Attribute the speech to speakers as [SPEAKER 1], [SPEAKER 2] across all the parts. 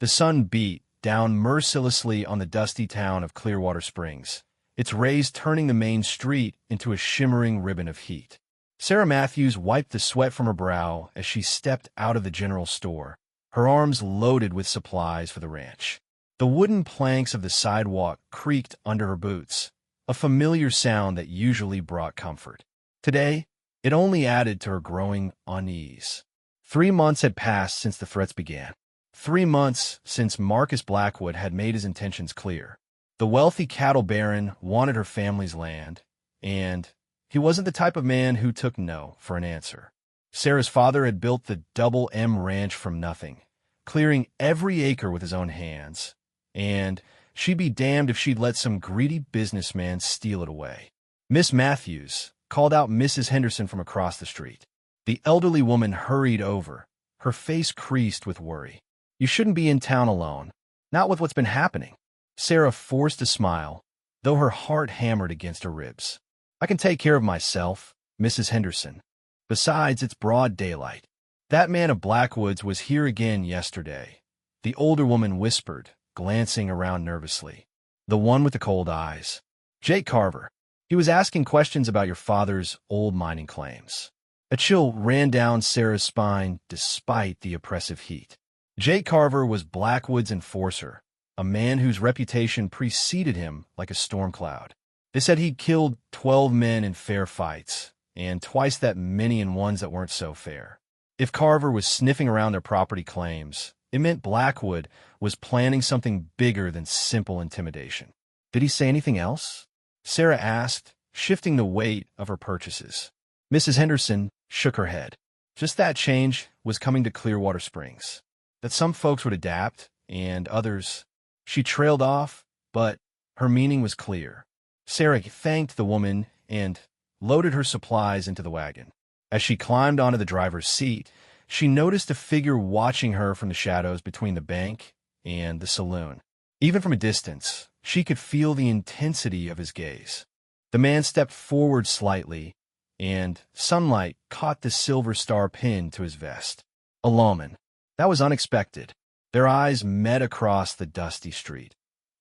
[SPEAKER 1] The sun beat down mercilessly on the dusty town of Clearwater Springs, its rays turning the main street into a shimmering ribbon of heat. Sarah Matthews wiped the sweat from her brow as she stepped out of the general store, her arms loaded with supplies for the ranch. The wooden planks of the sidewalk creaked under her boots, a familiar sound that usually brought comfort. Today, it only added to her growing unease. 3 months had passed since the threats began. 3 months since Marcus Blackwood had made his intentions clear. The wealthy cattle baron wanted her family's land, and he wasn't the type of man who took no for an answer. Sarah's father had built the Double M Ranch from nothing, clearing every acre with his own hands, and she'd be damned if she'd let some greedy businessman steal it away. Miss Matthews called out Mrs. Henderson from across the street. The elderly woman hurried over, her face creased with worry. "You shouldn't be in town alone, not with what's been happening." Sarah forced a smile, though her heart hammered against her ribs. "I can take care of myself, Mrs. Henderson. Besides, it's broad daylight. That man of Blackwood's was here again yesterday," the older woman whispered, glancing around nervously. "The one with the cold eyes. Jake Carver. He was asking questions about your father's old mining claims." A chill ran down Sarah's spine despite the oppressive heat. Jake Carver was Blackwood's enforcer, a man whose reputation preceded him like a storm cloud. They said he'd killed 12 men in fair fights, and twice that many in ones that weren't so fair. If Carver was sniffing around their property claims, it meant Blackwood was planning something bigger than simple intimidation. "Did he say anything else?" Sarah asked, shifting the weight of her purchases. Mrs. Henderson shook her head. Just that change was coming to Clearwater Springs. That some folks would adapt, and others. She trailed off, but her meaning was clear. Sarah thanked the woman and loaded her supplies into the wagon. As she climbed onto the driver's seat, she noticed a figure watching her from the shadows between the bank and the saloon. Even from a distance, she could feel the intensity of his gaze. The man stepped forward slightly, and sunlight caught the silver star pinned to his vest. A lawman. That was unexpected. Their eyes met across the dusty street,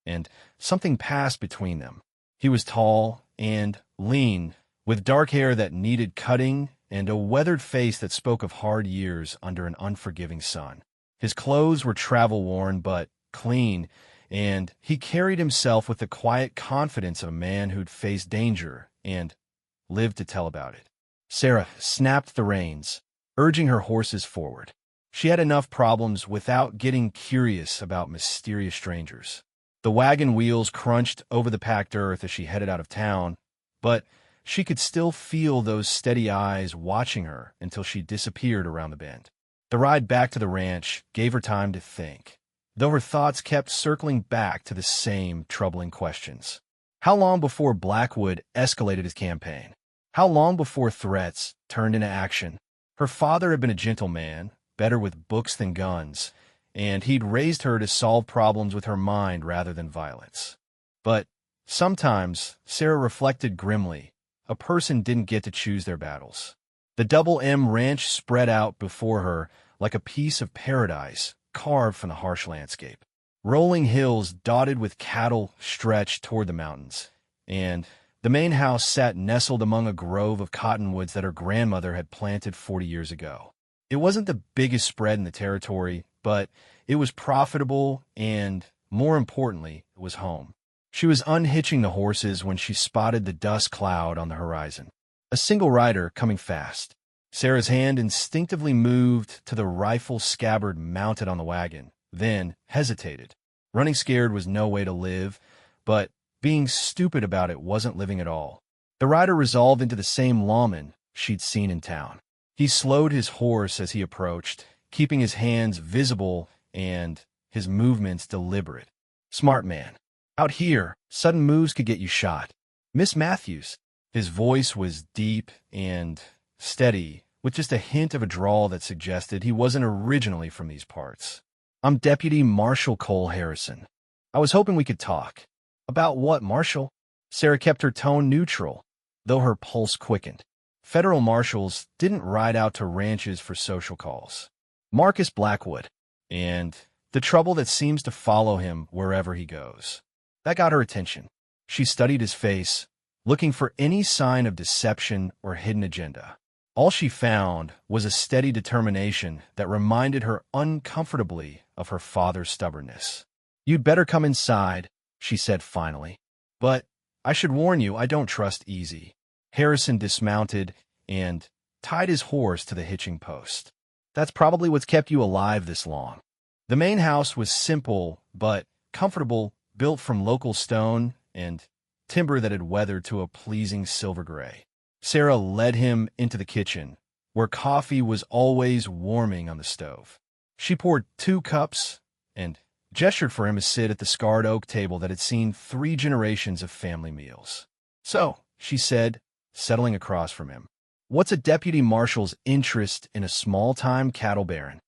[SPEAKER 1] and something passed between them. He was tall and lean, with dark hair that needed cutting and a weathered face that spoke of hard years under an unforgiving sun. His clothes were travel-worn but clean, and he carried himself with the quiet confidence of a man who'd faced danger and lived to tell about it. Sarah snapped the reins, urging her horses forward. She had enough problems without getting curious about mysterious strangers. The wagon wheels crunched over the packed earth as she headed out of town, but she could still feel those steady eyes watching her until she disappeared around the bend. The ride back to the ranch gave her time to think, though her thoughts kept circling back to the same troubling questions. How long before Blackwood escalated his campaign? How long before threats turned into action? Her father had been a gentleman, better with books than guns, and he'd raised her to solve problems with her mind rather than violence. But sometimes, Sarah reflected grimly, a person didn't get to choose their battles. The Double M Ranch spread out before her like a piece of paradise carved from the harsh landscape. Rolling hills dotted with cattle stretched toward the mountains, and the main house sat nestled among a grove of cottonwoods that her grandmother had planted 40 years ago. It wasn't the biggest spread in the territory, but it was profitable and, more importantly, it was home. She was unhitching the horses when she spotted the dust cloud on the horizon. A single rider coming fast. Sarah's hand instinctively moved to the rifle scabbard mounted on the wagon, then hesitated. Running scared was no way to live, but being stupid about it wasn't living at all. The rider resolved into the same lawman she'd seen in town. He slowed his horse as he approached, keeping his hands visible and his movements deliberate. Smart man. Out here, sudden moves could get you shot. Miss Matthews. His voice was deep and steady, with just a hint of a drawl that suggested he wasn't originally from these parts. "I'm Deputy Marshal Cole Harrison. I was hoping we could talk." "About what, Marshal?" Sarah kept her tone neutral, though her pulse quickened. Federal marshals didn't ride out to ranches for social calls. "Marcus Blackwood," and The trouble that seems to follow him wherever he goes. That got her attention. She studied his face, looking for any sign of deception or hidden agenda. All she found was a steady determination that reminded her uncomfortably of her father's stubbornness. "You'd better come inside," she said finally. "But I should warn you, I don't trust easy." Harrison dismounted and tied his horse to the hitching post. "That's probably what's kept you alive this long." The main house was simple but comfortable, built from local stone and timber that had weathered to a pleasing silver gray. Sarah led him into the kitchen, where coffee was always warming on the stove. She poured 2 cups and gestured for him to sit at the scarred oak table that had seen 3 generations of family meals. "So," she said, settling across from him, "what's a deputy marshal's interest in a small-time cattle baron?"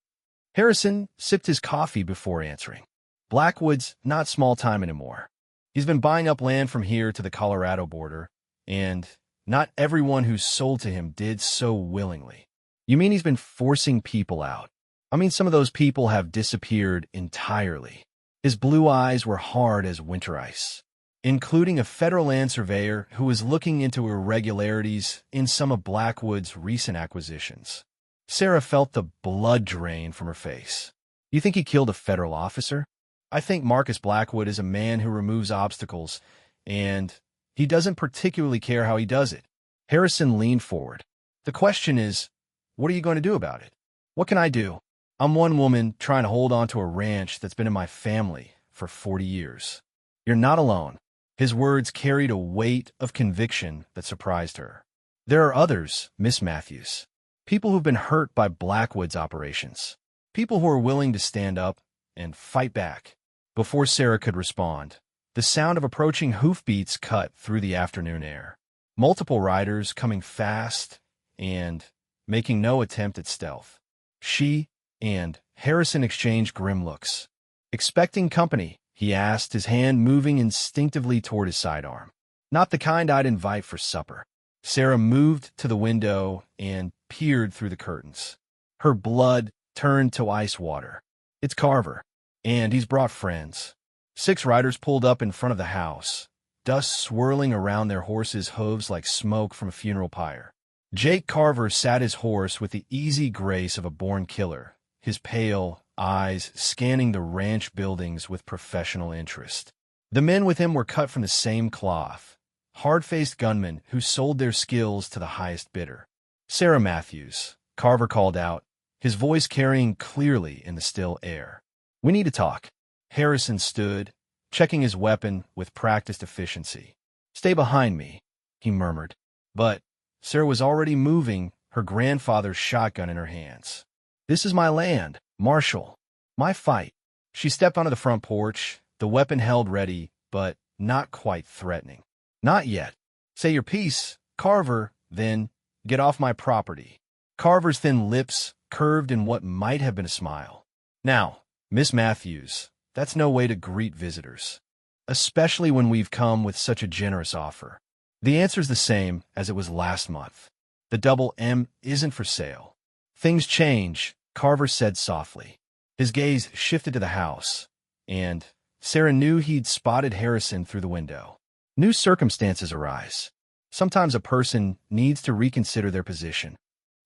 [SPEAKER 1] Harrison sipped his coffee before answering. "Blackwood's not small-time anymore. He's been buying up land from here to the Colorado border, and not everyone who's sold to him did so willingly." "You mean he's been forcing people out?" "I mean, some of those people have disappeared entirely." His blue eyes were hard as winter ice. "Including a federal land surveyor who was looking into irregularities in some of Blackwood's recent acquisitions." Sarah felt the blood drain from her face. "You think he killed a federal officer?" "I think Marcus Blackwood is a man who removes obstacles, and he doesn't particularly care how he does it." Harrison leaned forward. "The question is, what are you going to do about it?" "What can I do? I'm one woman trying to hold on to a ranch that's been in my family for 40 years. You're not alone." His words carried a weight of conviction that surprised her. "There are others, Miss Matthews. People who've been hurt by Blackwood's operations. People who are willing to stand up and fight back." Before Sarah could respond, the sound of approaching hoofbeats cut through the afternoon air. Multiple riders coming fast and making no attempt at stealth. She and Harrison exchanged grim looks. "Expecting company?" he asked, his hand moving instinctively toward his sidearm. "Not the kind I'd invite for supper." Sarah moved to the window and peered through the curtains. Her blood turned to ice water. "It's Carver, and he's brought friends." 6 riders pulled up in front of the house, dust swirling around their horses' hooves like smoke from a funeral pyre. Jake Carver sat his horse with the easy grace of a born killer, his pale eyes scanning the ranch buildings with professional interest. The men with him were cut from the same cloth, hard-faced gunmen who sold their skills to the highest bidder. "Sarah Matthews," Carver called out, his voice carrying clearly in the still air. "We need to talk." Harrison stood, checking his weapon with practiced efficiency. "Stay behind me," he murmured. But Sarah was already moving, her grandfather's shotgun in her hands. "This is my land, Marshal. My fight." She stepped onto the front porch, the weapon held ready, but not quite threatening. "Not yet. Say your piece, Carver, then get off my property." Carver's thin lips curved in what might have been a smile. "Now, Miss Matthews, that's no way to greet visitors, especially when we've come with such a generous offer. The answer's the same as it was last month. The double M isn't for sale." "Things change," Carver said softly. His gaze shifted to the house, and Sarah knew he'd spotted Harrison through the window. New circumstances arise. Sometimes a person needs to reconsider their position.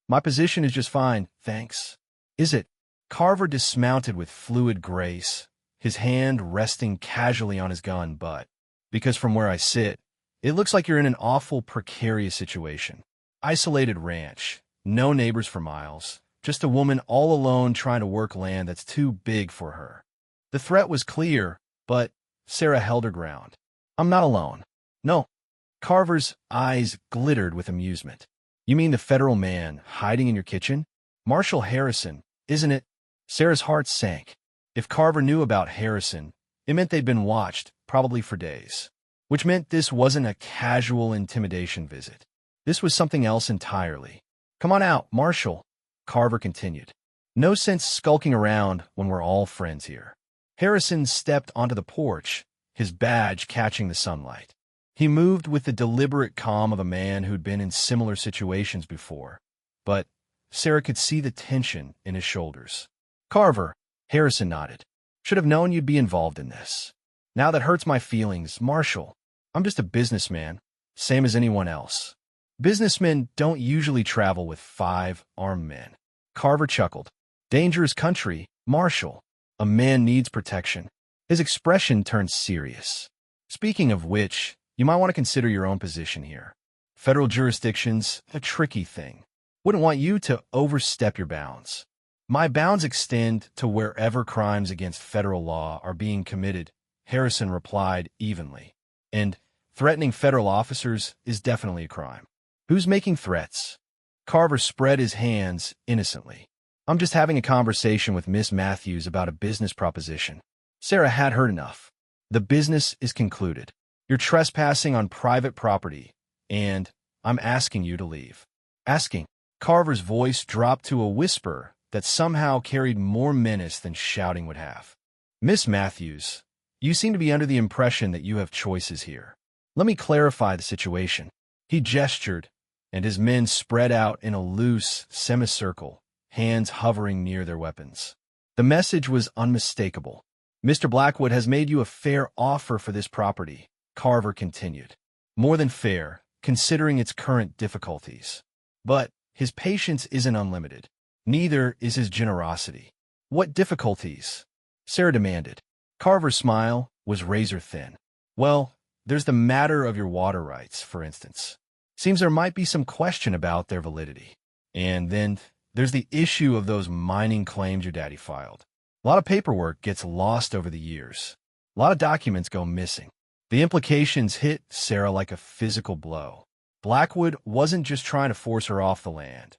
[SPEAKER 1] "My position is just fine, thanks." "Is it?" Carver dismounted with fluid grace, his hand resting casually on his gun, "but because from where I sit, it looks like you're in an awful precarious situation. Isolated ranch, no neighbors for miles, just a woman all alone trying to work land that's too big for her." The threat was clear, but Sarah held her ground. "I'm not alone." "No." Carver's eyes glittered with amusement. "You mean the federal man hiding in your kitchen? Marshal Harrison, isn't it?" Sarah's heart sank. If Carver knew about Harrison, it meant they'd been watched, probably for days. Which meant this wasn't a casual intimidation visit. This was something else entirely. "Come on out, Marshal," Carver continued. "No sense skulking around when we're all friends here." Harrison stepped onto the porch, his badge catching the sunlight. He moved with the deliberate calm of a man who'd been in similar situations before, but Sarah could see the tension in his shoulders. "Carver," Harrison nodded. Should have known you'd be involved in this. Now that hurts my feelings, Marshall. I'm just a businessman, same as anyone else. Businessmen don't usually travel with 5 armed men. Carver chuckled. Dangerous country, Marshall. A man needs protection. His expression turned serious. Speaking of which, you might want to consider your own position here. Federal jurisdiction's a tricky thing. Wouldn't want you to overstep your bounds. My bounds extend to wherever crimes against federal law are being committed, Harrison replied evenly. And threatening federal officers is definitely a crime. Who's making threats? Carver spread his hands innocently. I'm just having a conversation with Miss Matthews about a business proposition. Sarah had heard enough. The business is concluded. You're trespassing on private property, and I'm asking you to leave. Asking. Carver's voice dropped to a whisper that somehow carried more menace than shouting would have. Miss Matthews, you seem to be under the impression that you have choices here. Let me clarify the situation. He gestured, and his men spread out in a loose semicircle, hands hovering near their weapons. The message was unmistakable. Mr. Blackwood has made you a fair offer for this property, Carver continued. More than fair, considering its current difficulties. But his patience isn't unlimited. Neither is his generosity. What difficulties? Sarah demanded. Carver's smile was razor-thin. Well, there's the matter of your water rights, for instance. Seems there might be some question about their validity. And then there's the issue of those mining claims your daddy filed. A lot of paperwork gets lost over the years. A lot of documents go missing. The implications hit Sarah like a physical blow. Blackwood wasn't just trying to force her off the land.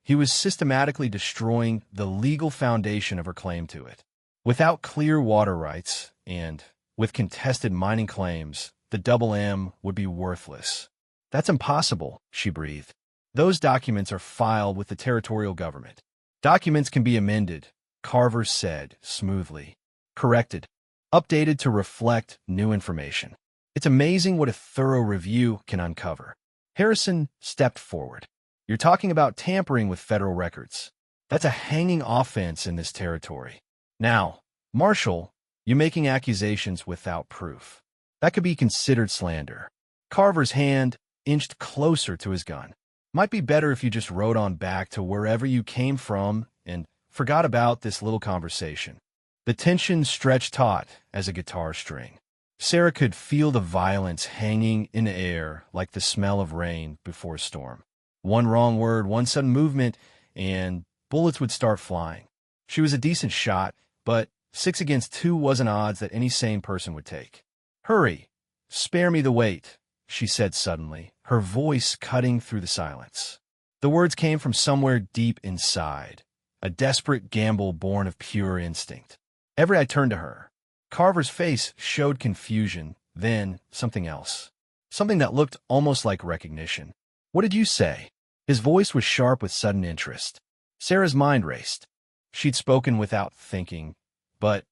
[SPEAKER 1] He was systematically destroying the legal foundation of her claim to it. Without clear water rights, and with contested mining claims, the Double M would be worthless. That's impossible, she breathed. Those documents are filed with the territorial government. Documents can be amended, Carver said smoothly. Corrected. Updated to reflect new information. It's amazing what a thorough review can uncover. Harrison stepped forward. You're talking about tampering with federal records. That's a hanging offense in this territory. Now, Marshall, you're making accusations without proof. That could be considered slander. Carver's hand inched closer to his gun. Might be better if you just rode on back to wherever you came from and forgot about this little conversation. The tension stretched taut as a guitar string. Sarah could feel the violence hanging in the air like the smell of rain before a storm. One wrong word, one sudden movement, and bullets would start flying. She was a decent shot, but 6 against 2 wasn't odds that any sane person would take. Hurry, spare me the wait, she said suddenly, her voice cutting through the silence. The words came from somewhere deep inside, a desperate gamble born of pure instinct. Every eye turned to her. Carver's face showed confusion, then something else. Something that looked almost like recognition. What did you say? His voice was sharp with sudden interest. Sarah's mind raced. She'd spoken without thinking, but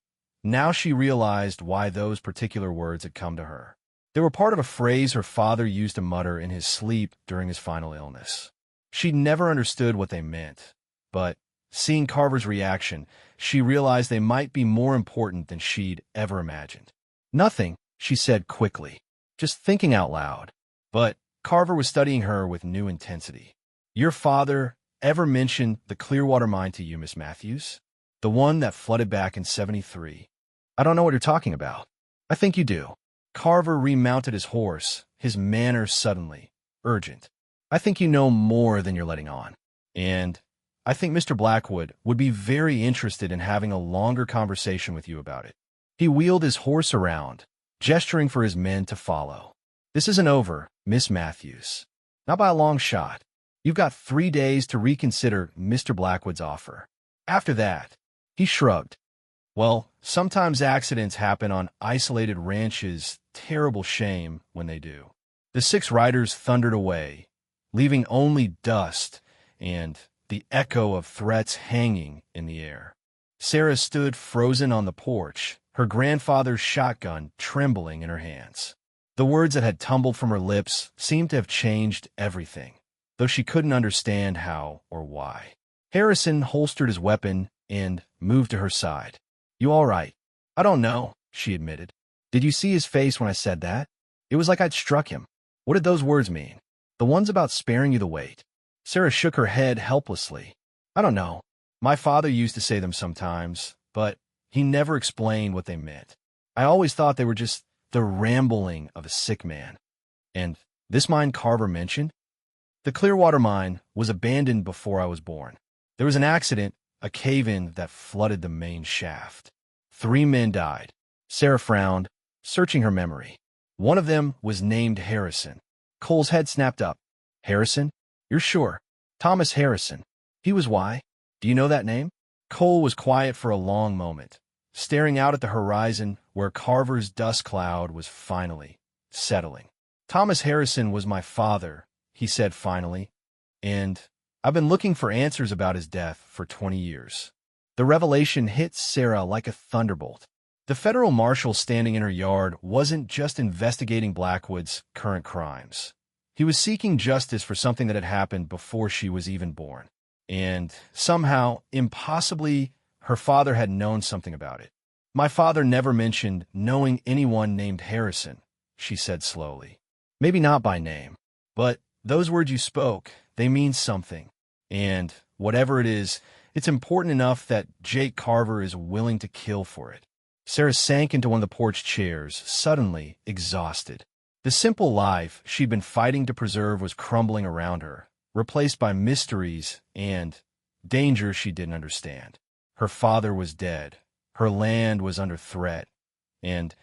[SPEAKER 1] now she realized why those particular words had come to her. They were part of a phrase her father used to mutter in his sleep during his final illness. She'd never understood what they meant, but seeing Carver's reaction, she realized they might be more important than she'd ever imagined. Nothing, she said quickly, just thinking out loud. But Carver was studying her with new intensity. Your father ever mentioned the Clearwater mine to you, Miss Matthews? The one that flooded back in '73. I don't know what you're talking about. I think you do. Carver remounted his horse, his manner suddenly urgent. I think you know more than you're letting on. And I think Mr. Blackwood would be very interested in having a longer conversation with you about it. He wheeled his horse around, gesturing for his men to follow. This isn't over, Miss Matthews. Not by a long shot. You've got 3 days to reconsider Mr. Blackwood's offer. After that, he shrugged. Well, sometimes accidents happen on isolated ranches. Terrible shame when they do. The 6 riders thundered away, leaving only dust and the echo of threats hanging in the air. Sarah stood frozen on the porch, her grandfather's shotgun trembling in her hands. The words that had tumbled from her lips seemed to have changed everything, though she couldn't understand how or why. Harrison holstered his weapon and moved to her side. You all right? I don't know, she admitted. Did you see his face when I said that? It was like I'd struck him. What did those words mean? The ones about sparing you the wait. Sarah shook her head helplessly. I don't know. My father used to say them sometimes, but he never explained what they meant. I always thought they were just the rambling of a sick man. And this mine Carver mentioned? The Clearwater mine was abandoned before I was born. There was an accident, a cave-in that flooded the main shaft. 3 men died. Sarah frowned, searching her memory. One of them was named Harrison. Cole's head snapped up. Harrison? You're sure? Thomas Harrison. He was why? Do you know that name? Cole was quiet for a long moment, staring out at the horizon where Carver's dust cloud was finally settling. Thomas Harrison was my father, he said finally, and I've been looking for answers about his death for 20 years. The revelation hit Sarah like a thunderbolt. The federal marshal standing in her yard wasn't just investigating Blackwood's current crimes. He was seeking justice for something that had happened before she was even born. And somehow, impossibly, her father had known something about it. My father never mentioned knowing anyone named Harrison, she said slowly. Maybe not by name, but those words you spoke, they mean something. And whatever it is, it's important enough that Jake Carver is willing to kill for it. Sarah sank into one of the porch chairs, suddenly exhausted. The simple life she'd been fighting to preserve was crumbling around her, replaced by mysteries and danger she didn't understand. Her father was dead. Her land was under threat. And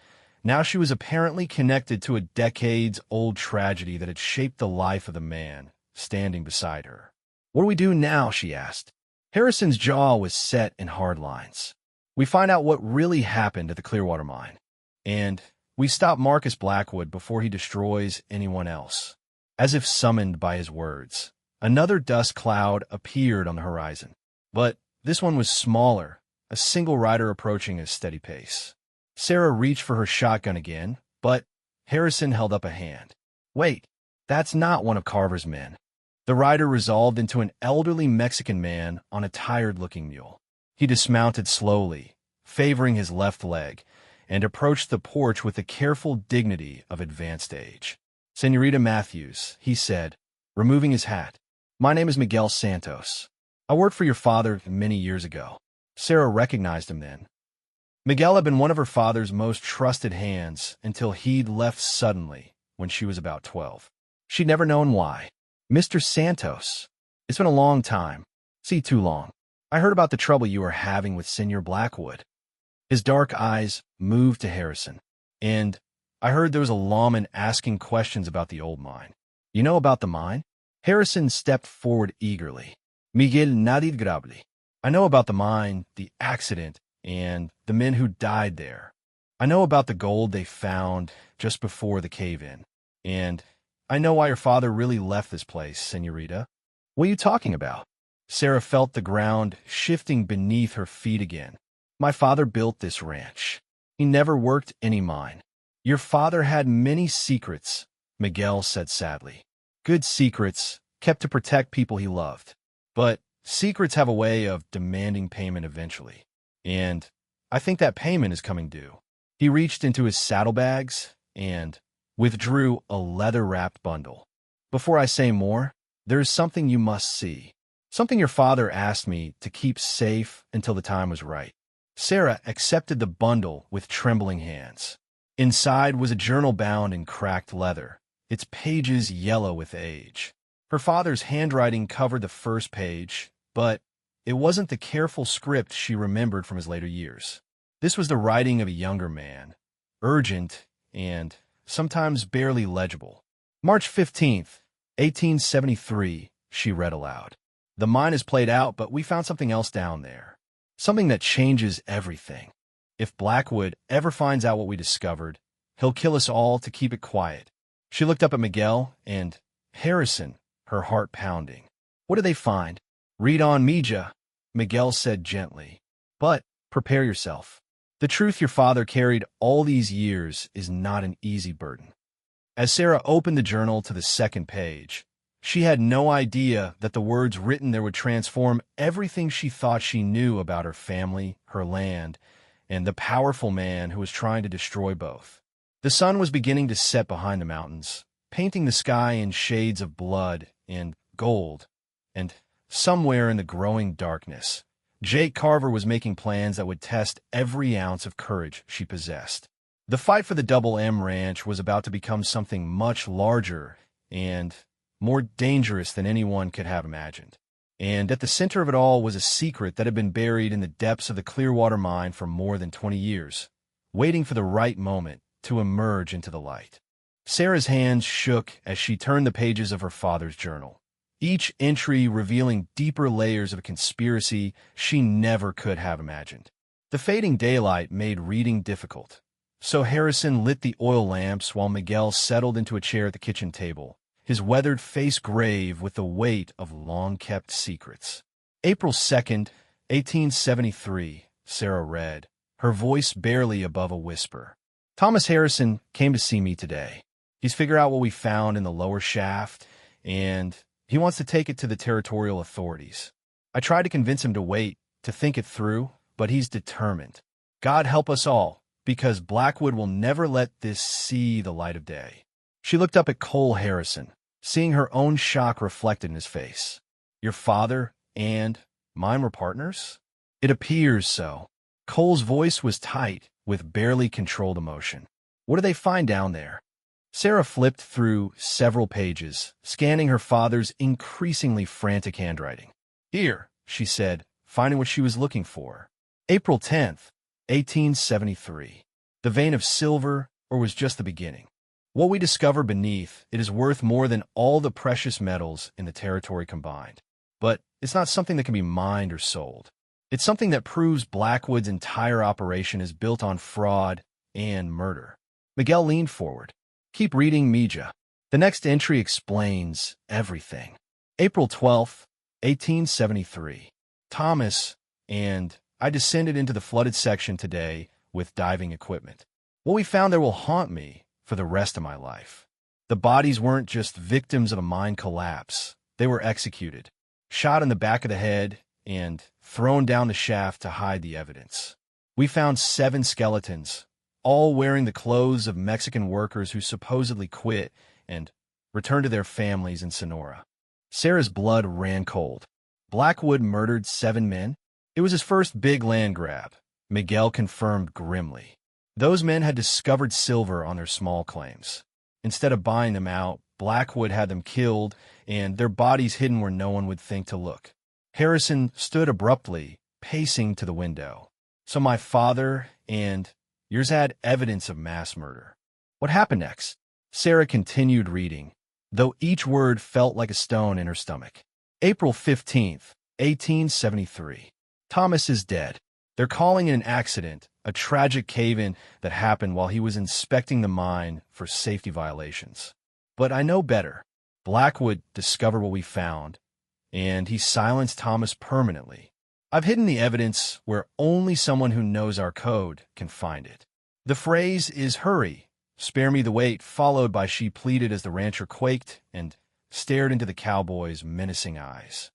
[SPEAKER 1] now she was apparently connected to a decades-old tragedy that had shaped the life of the man standing beside her. What do we do now? She asked. Harrison's jaw was set in hard lines. We find out what really happened at the Clearwater mine. And we stop Marcus Blackwood before he destroys anyone else. As if summoned by his words, another dust cloud appeared on the horizon. But this one was smaller, a single rider approaching at a steady pace. Sarah reached for her shotgun again, but Harrison held up a hand. Wait, that's not one of Carver's men. The rider resolved into an elderly Mexican man on a tired-looking mule. He dismounted slowly, favoring his left leg, and approached the porch with the careful dignity of advanced age. Senorita Matthews, he said, removing his hat. My name is Miguel Santos. I worked for your father many years ago. Sarah recognized him then. Miguel had been one of her father's most trusted hands until he'd left suddenly when she was about 12. She'd never known why. Mr. Santos, it's been a long time. See, too long. I heard about the trouble you were having with Senor Blackwood. His dark eyes moved to Harrison. And I heard there was a lawman asking questions about the old mine. You know about the mine? Harrison stepped forward eagerly. Miguel nadie grable. I know about the mine, the accident, and the men who died there. I know about the gold they found just before the cave-in. And I know why your father really left this place, senorita. What are you talking about? Sarah felt the ground shifting beneath her feet again. My father built this ranch. He never worked any mine. Your father had many secrets, Miguel said sadly. Good secrets, kept to protect people he loved. But secrets have a way of demanding payment eventually. And I think that payment is coming due. He reached into his saddlebags and withdrew a leather-wrapped bundle. Before I say more, there is something you must see. Something your father asked me to keep safe until the time was right. Sarah accepted the bundle with trembling hands. Inside was a journal bound in cracked leather, its pages yellow with age. Her father's handwriting covered the first page, but it wasn't the careful script she remembered from his later years. This was the writing of a younger man, urgent and sometimes barely legible. March 15th, 1873, she read aloud. The mine is played out, but we found something else down there. Something that changes everything. If Blackwood ever finds out what we discovered, he'll kill us all to keep it quiet. She looked up at Miguel and Harrison, her heart pounding. What did they find? Read on, Mija, Miguel said gently. But prepare yourself. The truth your father carried all these years is not an easy burden. As Sarah opened the journal to the second page, she had no idea that the words written there would transform everything she thought she knew about her family, her land, and the powerful man who was trying to destroy both. The sun was beginning to set behind the mountains, painting the sky in shades of blood and gold, and somewhere in the growing darkness, Jake Carver was making plans that would test every ounce of courage she possessed. The fight for the Double M Ranch was about to become something much larger and more dangerous than anyone could have imagined. And at the center of it all was a secret that had been buried in the depths of the Clearwater mine for more than 20 years, waiting for the right moment to emerge into the light. Sarah's hands shook as she turned the pages of her father's journal, each entry revealing deeper layers of a conspiracy she never could have imagined. The fading daylight made reading difficult, so Harrison lit the oil lamps while Miguel settled into a chair at the kitchen table, his weathered face grave with the weight of long-kept secrets. April 2nd, 1873, Sarah read, her voice barely above a whisper. Thomas Harrison came to see me today. He's figured out what we found in the lower shaft, and he wants to take it to the territorial authorities. I tried to convince him to wait, to think it through, but he's determined. God help us all, because Blackwood will never let this see the light of day. She looked up at Cole Harrison, seeing her own shock reflected in his face. Your father and mine were partners? It appears so. Cole's voice was tight, with barely controlled emotion. What do they find down there? Sarah flipped through several pages, scanning her father's increasingly frantic handwriting. Here, she said, finding what she was looking for. April 10th, 1873. The vein of silver, or was just the beginning? What we discover beneath it is worth more than all the precious metals in the territory combined. But it's not something that can be mined or sold. It's something that proves Blackwood's entire operation is built on fraud and murder. Miguel leaned forward. Keep reading, Mija. The next entry explains everything. April 12th, 1873. Thomas and I descended into the flooded section today with diving equipment. What we found there will haunt me for the rest of my life. The bodies weren't just victims of a mine collapse. They were executed, shot in the back of the head, and thrown down the shaft to hide the evidence. We found 7 skeletons, all wearing the clothes of Mexican workers who supposedly quit and returned to their families in Sonora. Sarah's blood ran cold. Blackwood murdered 7 men? It was his first big land grab, Miguel confirmed grimly. Those men had discovered silver on their small claims. Instead of buying them out, Blackwood had them killed and their bodies hidden where no one would think to look. Harrison stood abruptly, pacing to the window. So my father and yours had evidence of mass murder. What happened next? Sarah continued reading, though each word felt like a stone in her stomach. April 15th, 1873. Thomas is dead. They're calling it an accident, a tragic cave-in that happened while he was inspecting the mine for safety violations. But I know better. Blackwood discovered what we found, and he silenced Thomas permanently. I've hidden the evidence where only someone who knows our code can find it. The phrase is hurry, spare me the wait, followed by she pleaded as the rancher quaked and stared into the cowboy's menacing eyes.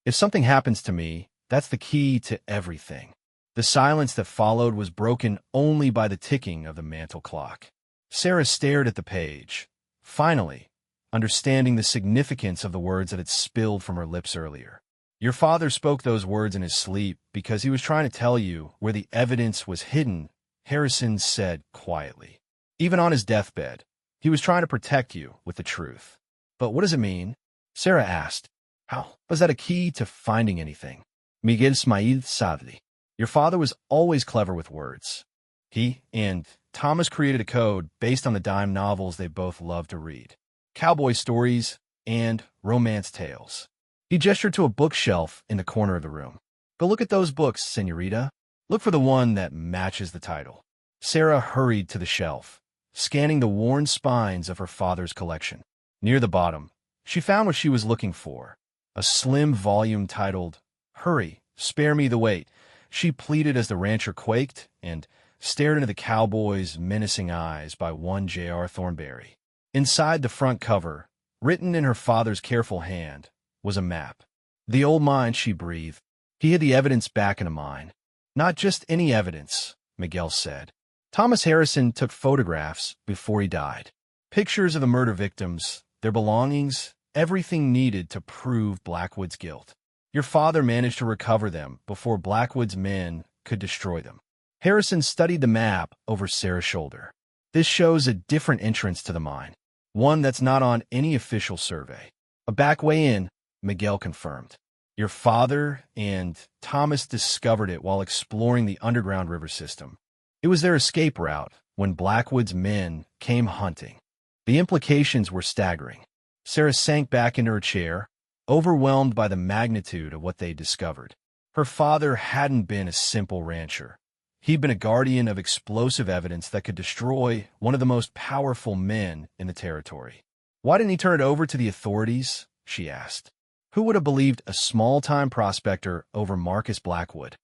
[SPEAKER 1] If something happens to me, that's the key to everything. The silence that followed was broken only by the ticking of the mantel clock. Sarah stared at the page, finally, understanding the significance of the words that had spilled from her lips earlier. Your father spoke those words in his sleep because he was trying to tell you where the evidence was hidden, Harrison said quietly. Even on his deathbed, he was trying to protect you with the truth. But what does it mean? Sarah asked. How was that a key to finding anything? Miguel smiled sadly. Your father was always clever with words. He and Thomas created a code based on the dime novels they both loved to read. Cowboy stories and romance tales. He gestured to a bookshelf in the corner of the room. Go look at those books, senorita. Look for the one that matches the title. Sarah hurried to the shelf, scanning the worn spines of her father's collection. Near the bottom, she found what she was looking for, a slim volume titled, Hurry, Spare Me the Wait. She pleaded as the rancher quaked and stared into the cowboy's menacing eyes by one J.R. Thornberry. Inside the front cover, written in her father's careful hand, was a map. The old mine, she breathed. He had the evidence back in a mine. Not just any evidence, Miguel said. Thomas Harrison took photographs before he died. Pictures of the murder victims, their belongings, everything needed to prove Blackwood's guilt. Your father managed to recover them before Blackwood's men could destroy them. Harrison studied the map over Sarah's shoulder. This shows a different entrance to the mine, one that's not on any official survey. A back way in, Miguel confirmed. Your father and Thomas discovered it while exploring the underground river system. It was their escape route when Blackwood's men came hunting. The implications were staggering. Sarah sank back into her chair, overwhelmed by the magnitude of what they discovered. Her father hadn't been a simple rancher. He'd been a guardian of explosive evidence that could destroy one of the most powerful men in the territory. Why didn't he turn it over to the authorities? She asked. Who would have believed a small-time prospector over Marcus Blackwood?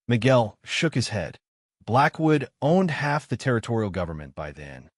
[SPEAKER 1] Miguel shook his head. Blackwood owned half the territorial government by then.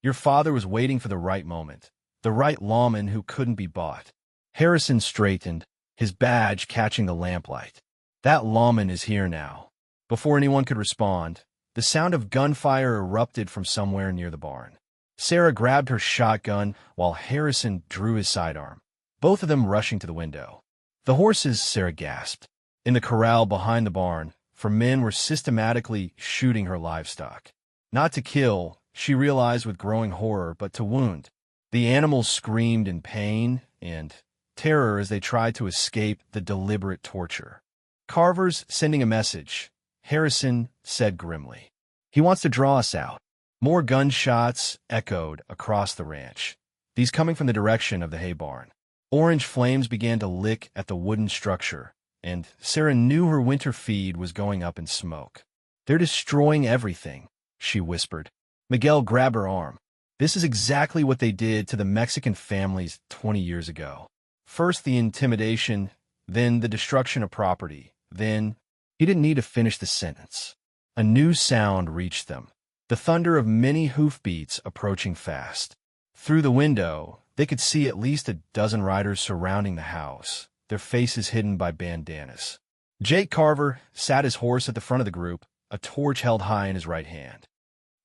[SPEAKER 1] Your father was waiting for the right moment, the right lawman who couldn't be bought. Harrison straightened, his badge catching the lamplight. That lawman is here now. Before anyone could respond, the sound of gunfire erupted from somewhere near the barn. Sarah grabbed her shotgun while Harrison drew his sidearm, both of them rushing to the window. The horses, Sarah gasped. In the corral behind the barn, for men were systematically shooting her livestock. Not to kill, she realized with growing horror, but to wound. The animals screamed in pain and terror as they tried to escape the deliberate torture. Carver's sending a message, Harrison said grimly. He wants to draw us out. More gunshots echoed across the ranch, these coming from the direction of the hay barn. Orange flames began to lick at the wooden structure, and Sarah knew her winter feed was going up in smoke. They're destroying everything, she whispered. Miguel grabbed her arm. This is exactly what they did to the Mexican families 20 years ago. First the intimidation, then the destruction of property, then... He didn't need to finish the sentence. A new sound reached them, the thunder of many hoofbeats approaching fast. Through the window, they could see at least a dozen riders surrounding the house, their faces hidden by bandanas. Jake Carver sat his horse at the front of the group, a torch held high in his right hand.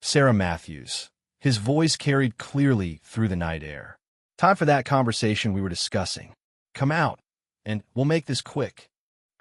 [SPEAKER 1] Sarah Matthews. His voice carried clearly through the night air. Time for that conversation we were discussing. Come out, and we'll make this quick.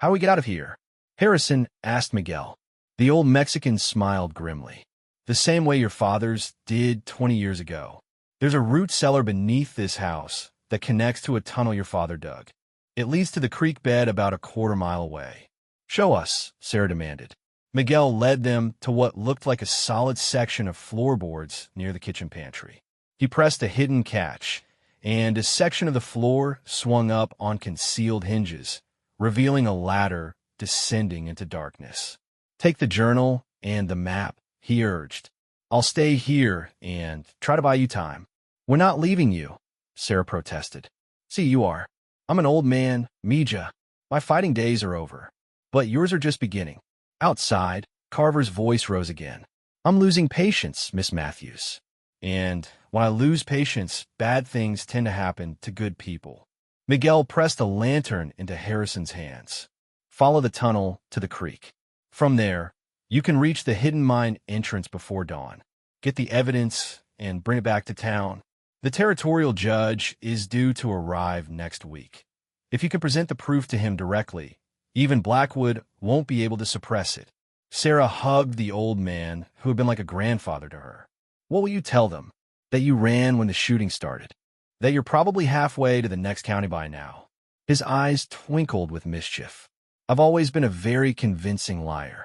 [SPEAKER 1] How do we get out of here? Harrison asked Miguel. The old Mexican smiled grimly. The same way your fathers did 20 years ago. There's a root cellar beneath this house that connects to a tunnel your father dug. It leads to the creek bed about a quarter-mile away. Show us, Sarah demanded. Miguel led them to what looked like a solid section of floorboards near the kitchen pantry. He pressed a hidden catch, and a section of the floor swung up on concealed hinges, revealing a ladder descending into darkness. Take the journal and the map, he urged. I'll stay here and try to buy you time. We're not leaving you, Sarah protested. See, you are. I'm an old man, Mija. My fighting days are over. But yours are just beginning. Outside, Carver's voice rose again. I'm losing patience, Miss Matthews. And when I lose patience, bad things tend to happen to good people. Miguel pressed a lantern into Harrison's hands. Follow the tunnel to the creek. From there, you can reach the hidden mine entrance before dawn. Get the evidence and bring it back to town. The territorial judge is due to arrive next week. If you can present the proof to him directly, even Blackwood won't be able to suppress it. Sarah hugged the old man who had been like a grandfather to her. What will you tell them? That you ran when the shooting started. That you're probably halfway to the next county by now. His eyes twinkled with mischief. I've always been a very convincing liar.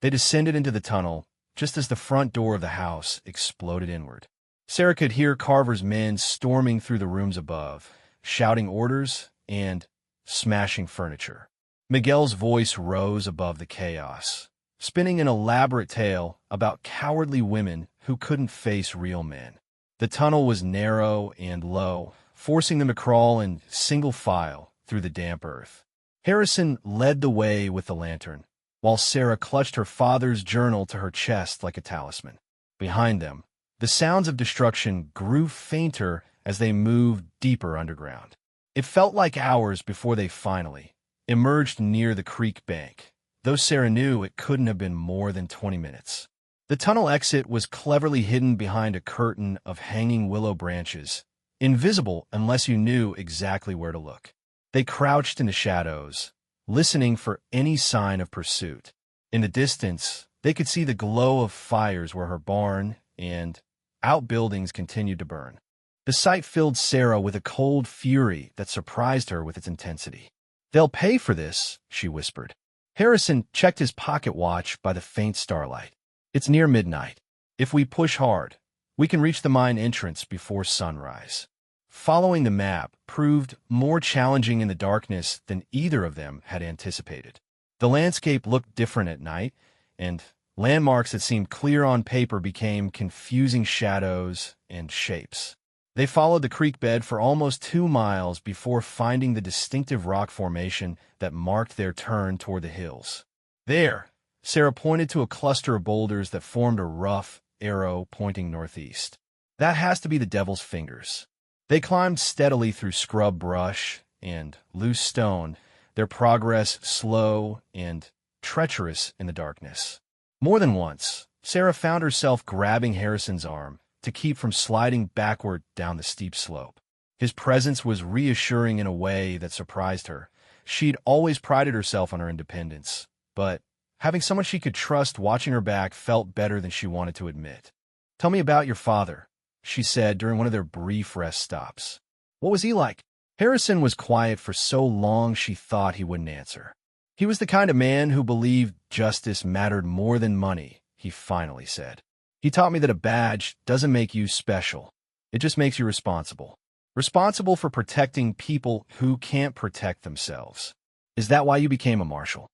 [SPEAKER 1] They descended into the tunnel just as the front door of the house exploded inward. Sarah could hear Carver's men storming through the rooms above, shouting orders and smashing furniture. Miguel's voice rose above the chaos, spinning an elaborate tale about cowardly women who couldn't face real men. The tunnel was narrow and low, forcing them to crawl in single file through the damp earth. Harrison led the way with the lantern, while Sarah clutched her father's journal to her chest like a talisman. Behind them, the sounds of destruction grew fainter as they moved deeper underground. It felt like hours before they finally emerged near the creek bank, though Sarah knew it couldn't have been more than 20 minutes. The tunnel exit was cleverly hidden behind a curtain of hanging willow branches, invisible unless you knew exactly where to look. They crouched in the shadows, listening for any sign of pursuit. In the distance, they could see the glow of fires where her barn and outbuildings continued to burn. The sight filled Sarah with a cold fury that surprised her with its intensity. "They'll pay for this," she whispered. Harrison checked his pocket watch by the faint starlight. "It's near midnight. If we push hard, we can reach the mine entrance before sunrise." Following the map proved more challenging in the darkness than either of them had anticipated. The landscape looked different at night, and landmarks that seemed clear on paper became confusing shadows and shapes. They followed the creek bed for almost 2 miles before finding the distinctive rock formation that marked their turn toward the hills. "There," Sarah pointed to a cluster of boulders that formed a rough arrow pointing northeast. "That has to be the Devil's Fingers." They climbed steadily through scrub brush and loose stone, their progress slow and treacherous in the darkness. More than once, Sarah found herself grabbing Harrison's arm to keep from sliding backward down the steep slope. His presence was reassuring in a way that surprised her. She'd always prided herself on her independence, but having someone she could trust watching her back felt better than she wanted to admit. "Tell me about your father," she said during one of their brief rest stops. "What was he like?" Harrison was quiet for so long she thought he wouldn't answer. "He was the kind of man who believed justice mattered more than money," he finally said. "He taught me that a badge doesn't make you special. It just makes you responsible. Responsible for protecting people who can't protect themselves." "Is that why you became a marshal?"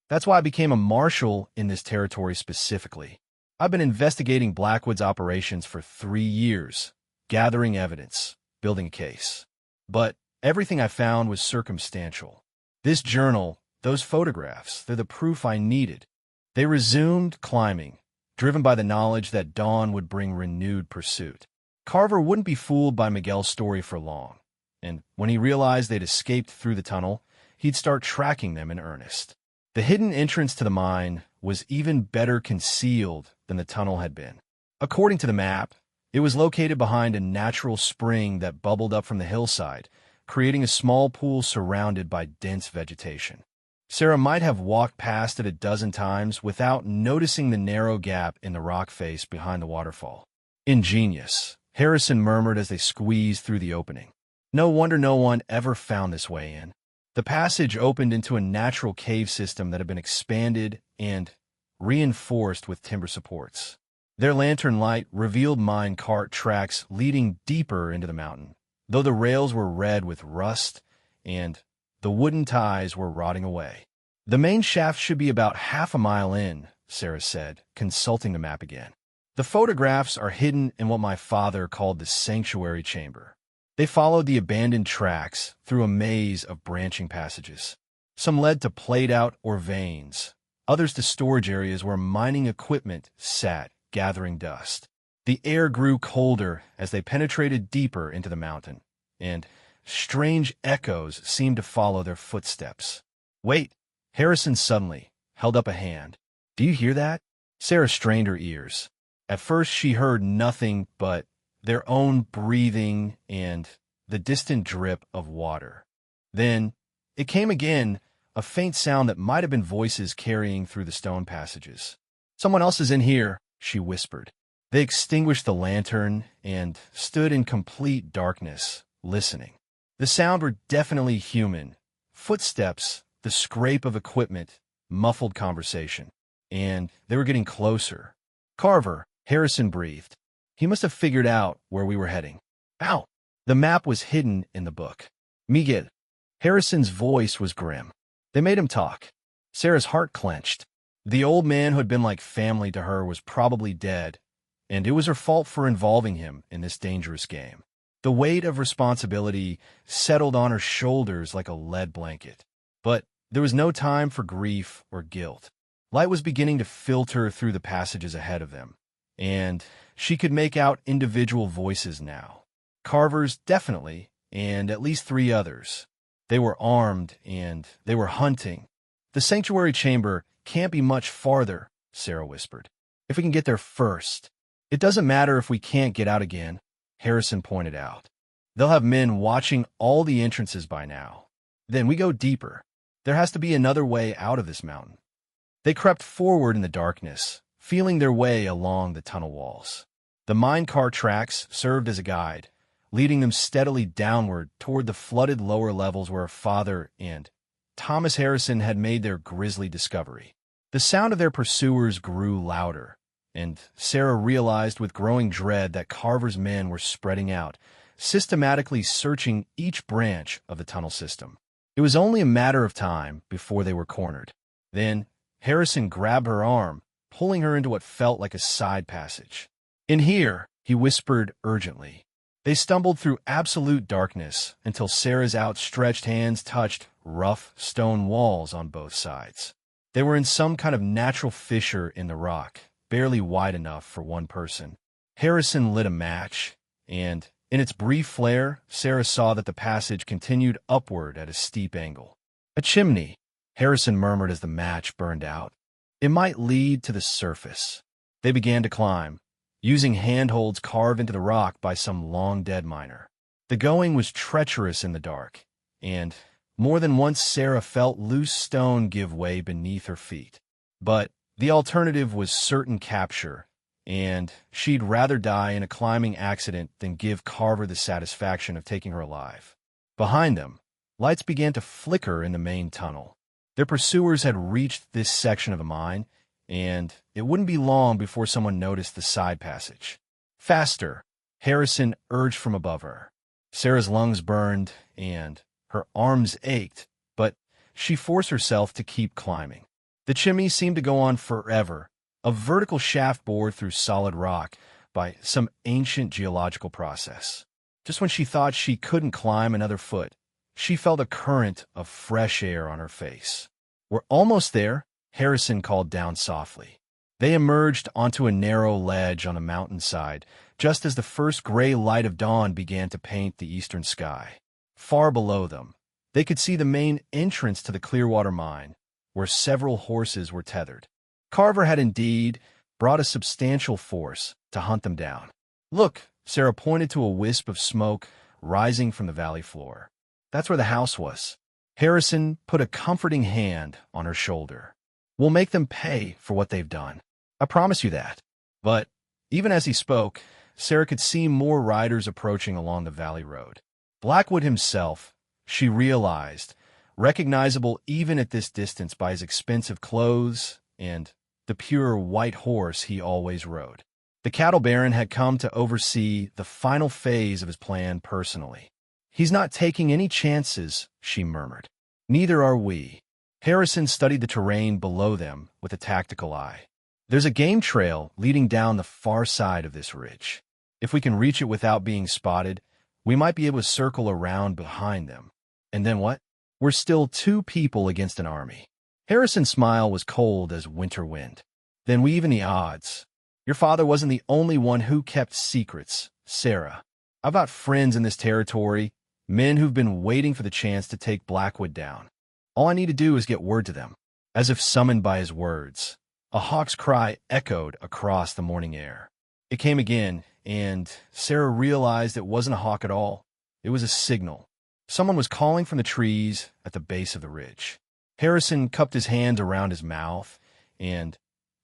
[SPEAKER 1] "That's why I became a marshal in this territory specifically. I've been investigating Blackwood's operations for 3 years, gathering evidence, building a case. But everything I found was circumstantial. This journal, those photographs, they're the proof I needed." They resumed climbing, driven by the knowledge that dawn would bring renewed pursuit. Carver wouldn't be fooled by Miguel's story for long, and when he realized they'd escaped through the tunnel, he'd start tracking them in earnest. The hidden entrance to the mine was even better concealed than the tunnel had been. According to the map, it was located behind a natural spring that bubbled up from the hillside, creating a small pool surrounded by dense vegetation. Sarah might have walked past it a dozen times without noticing the narrow gap in the rock face behind the waterfall. "Ingenious," Harrison murmured as they squeezed through the opening. "No wonder no one ever found this way in." The passage opened into a natural cave system that had been expanded and reinforced with timber supports. Their lantern light revealed mine cart tracks leading deeper into the mountain, though the rails were red with rust and the wooden ties were rotting away. "The main shaft should be about half a mile in," Sarah said, consulting the map again. "The photographs are hidden in what my father called the sanctuary chamber." They followed the abandoned tracks through a maze of branching passages. Some led to played-out or veins, others to storage areas where mining equipment sat, gathering dust. The air grew colder as they penetrated deeper into the mountain, and strange echoes seemed to follow their footsteps. "Wait!" Harrison suddenly held up a hand. "Do you hear that?" Sarah strained her ears. At first she heard nothing but their own breathing and the distant drip of water. Then it came again, a faint sound that might have been voices carrying through the stone passages. "Someone else is in here," she whispered. They extinguished the lantern and stood in complete darkness, listening. The sound were definitely human. Footsteps, the scrape of equipment, muffled conversation. And they were getting closer. "Carver," Harrison breathed. "He must have figured out where we were heading." "Ow!" The map was hidden in the book. "Miguel." Harrison's voice was grim. They made him talk. Sarah's heart clenched. The old man who had been like family to her was probably dead, and it was her fault for involving him in this dangerous game. The weight of responsibility settled on her shoulders like a lead blanket. But there was no time for grief or guilt. Light was beginning to filter through the passages ahead of them, and she could make out individual voices now. Carver's definitely, and at least 3 others. They were armed, and they were hunting. The sanctuary chamber can't be much farther, Sarah whispered. If we can get there first. It doesn't matter if we can't get out again, Harrison pointed out. They'll have men watching all the entrances by now. Then we go deeper. There has to be another way out of this mountain. They crept forward in the darkness, feeling their way along the tunnel walls. The minecart tracks served as a guide, leading them steadily downward toward the flooded lower levels where her father and Thomas Harrison had made their grisly discovery. The sound of their pursuers grew louder, and Sarah realized with growing dread that Carver's men were spreading out, systematically searching each branch of the tunnel system. It was only a matter of time before they were cornered. Then, Harrison grabbed her arm, pulling her into what felt like a side passage. "In here," he whispered urgently. They stumbled through absolute darkness until Sarah's outstretched hands touched rough stone walls on both sides. They were in some kind of natural fissure in the rock, barely wide enough for one person. Harrison lit a match, and in its brief flare, Sarah saw that the passage continued upward at a steep angle. "A chimney," Harrison murmured as the match burned out. "It might lead to the surface." They began to climb, using handholds carved into the rock by some long-dead miner. The going was treacherous in the dark, and more than once Sarah felt loose stone give way beneath her feet. But the alternative was certain capture, and she'd rather die in a climbing accident than give Carver the satisfaction of taking her alive. Behind them, lights began to flicker in the main tunnel. Their pursuers had reached this section of the mine, and it wouldn't be long before someone noticed the side passage. "Faster," Harrison urged from above her. Sarah's lungs burned, and her arms ached, but she forced herself to keep climbing. The chimney seemed to go on forever, a vertical shaft bored through solid rock by some ancient geological process. Just when she thought she couldn't climb another foot, she felt a current of fresh air on her face. "We're almost there," Harrison called down softly. They emerged onto a narrow ledge on a mountainside, just as the first gray light of dawn began to paint the eastern sky. Far below them, they could see the main entrance to the Clearwater mine, where several horses were tethered. Carver had indeed brought a substantial force to hunt them down. "Look," Sarah pointed to a wisp of smoke rising from the valley floor. "That's where the house was." Harrison put a comforting hand on her shoulder. "We'll make them pay for what they've done. I promise you that." But even as he spoke, Sarah could see more riders approaching along the valley road. Blackwood himself, she realized, recognizable even at this distance by his expensive clothes and the pure white horse he always rode. The cattle baron had come to oversee the final phase of his plan personally. "He's not taking any chances," she murmured. "Neither are we." Harrison studied the terrain below them with a tactical eye. "There's a game trail leading down the far side of this ridge. If we can reach it without being spotted, we might be able to circle around behind them. And then what? We're still two people against an army." Harrison's smile was cold as winter wind. "Then we even the odds. Your father wasn't the only one who kept secrets, Sarah. I've got friends in this territory, men who've been waiting for the chance to take Blackwood down. All I need to do is get word to them." As if summoned by his words, a hawk's cry echoed across the morning air. It came again, and Sarah realized it wasn't a hawk at all. It was a signal. Someone was calling from the trees at the base of the ridge. Harrison cupped his hands around his mouth and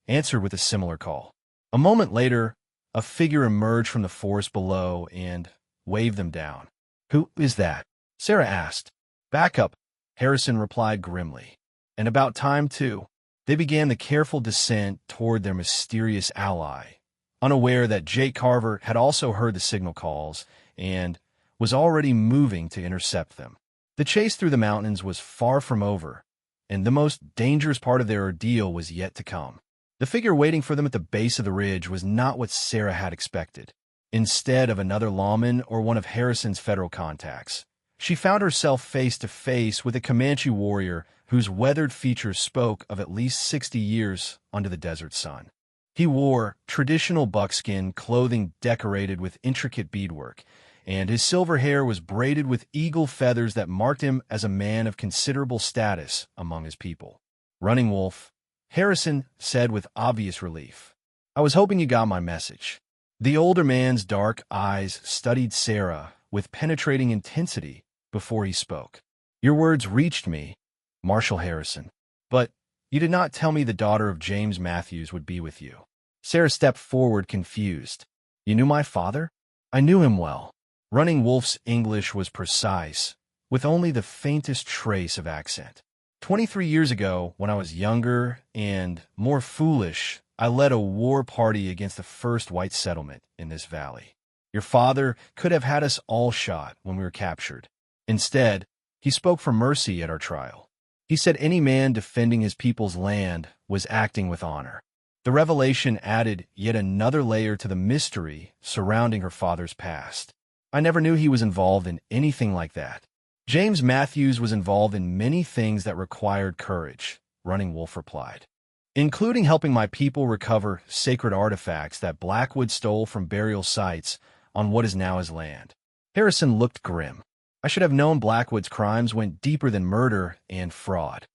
[SPEAKER 1] answered with a similar call. A moment later, a figure emerged from the forest below and waved them down. "Who is that?" Sarah asked. "Back up," Harrison replied grimly. "And about time, too." They began the careful descent toward their mysterious ally, unaware that Jake Carver had also heard the signal calls and was already moving to intercept them. The chase through the mountains was far from over, and the most dangerous part of their ordeal was yet to come. The figure waiting for them at the base of the ridge was not what Sarah had expected. Instead of another lawman or one of Harrison's federal contacts, she found herself face to face with a Comanche warrior whose weathered features spoke of at least 60 years under the desert sun. He wore traditional buckskin clothing decorated with intricate beadwork, and his silver hair was braided with eagle feathers that marked him as a man of considerable status among his people. Running Wolf, Harrison said with obvious relief. "I was hoping you got my message." The older man's dark eyes studied Sarah with penetrating intensity before he spoke. "Your words reached me, Marshal Harrison. But you did not tell me the daughter of James Matthews would be with you." Sarah stepped forward, confused. "You knew my father?" "I knew him well." Running Wolf's English was precise, with only the faintest trace of accent. 23 years ago, when I was younger and more foolish, I led a war party against the first white settlement in this valley. Your father could have had us all shot when we were captured. Instead, he spoke for mercy at our trial. He said any man defending his people's land was acting with honor. The revelation added yet another layer to the mystery surrounding her father's past. I never knew he was involved in anything like that. James Matthews was involved in many things that required courage, Running Wolf replied, including helping my people recover sacred artifacts that Blackwood stole from burial sites on what is now his land. Harrison looked grim. I should have known Blackwood's crimes went deeper than murder and fraud.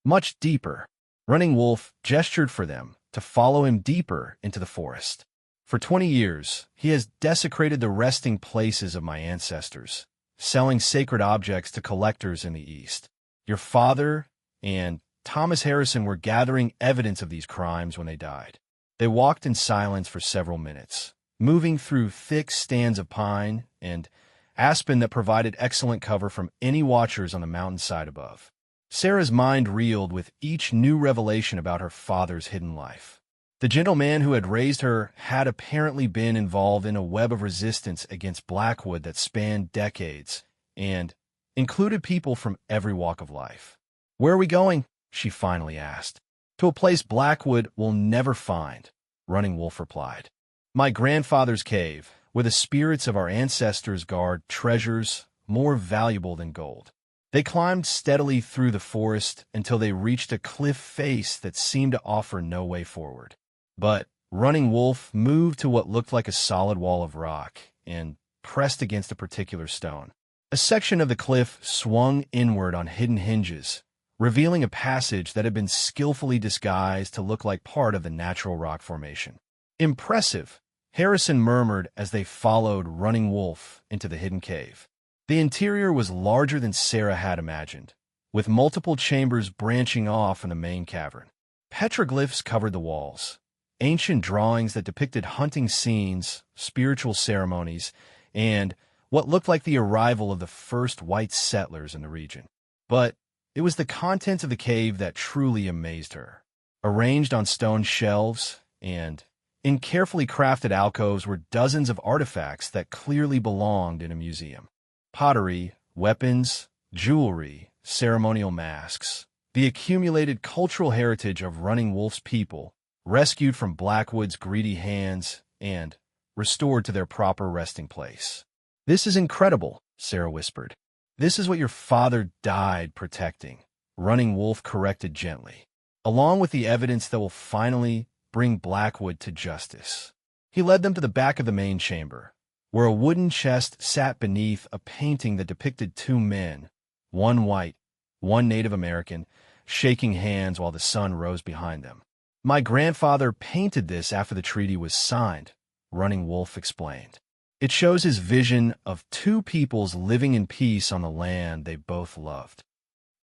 [SPEAKER 1] Much deeper. Running Wolf gestured for them to follow him deeper into the forest. For 20 years, he has desecrated the resting places of my ancestors, selling sacred objects to collectors in the East. Your father and Thomas Harrison were gathering evidence of these crimes when they died. They walked in silence for several minutes, moving through thick stands of pine and aspen that provided excellent cover from any watchers on the mountainside above. Sarah's mind reeled with each new revelation about her father's hidden life. The gentleman who had raised her had apparently been involved in a web of resistance against Blackwood that spanned decades and included people from every walk of life. "Where are we going?" she finally asked. "To a place Blackwood will never find," Running Wolf replied. "My grandfather's cave, where the spirits of our ancestors guard treasures more valuable than gold." They climbed steadily through the forest until they reached a cliff face that seemed to offer no way forward. But Running Wolf moved to what looked like a solid wall of rock and pressed against a particular stone. A section of the cliff swung inward on hidden hinges, revealing a passage that had been skillfully disguised to look like part of the natural rock formation. "Impressive," Harrison murmured as they followed Running Wolf into the hidden cave. The interior was larger than Sarah had imagined, with multiple chambers branching off from the main cavern. Petroglyphs covered the walls, ancient drawings that depicted hunting scenes, spiritual ceremonies, and what looked like the arrival of the first white settlers in the region. But it was the contents of the cave that truly amazed her. Arranged on stone shelves and in carefully crafted alcoves were dozens of artifacts that clearly belonged in a museum. Pottery, weapons, jewelry, ceremonial masks, the accumulated cultural heritage of Running Wolf's people, rescued from Blackwood's greedy hands and restored to their proper resting place. "This is incredible," Sarah whispered. "This is what your father died protecting," Running Wolf corrected gently, "along with the evidence that will finally bring Blackwood to justice." He led them to the back of the main chamber, where a wooden chest sat beneath a painting that depicted two men, one white, one Native American, shaking hands while the sun rose behind them. "My grandfather painted this after the treaty was signed," Running Wolf explained. "It shows his vision of two peoples living in peace on the land they both loved."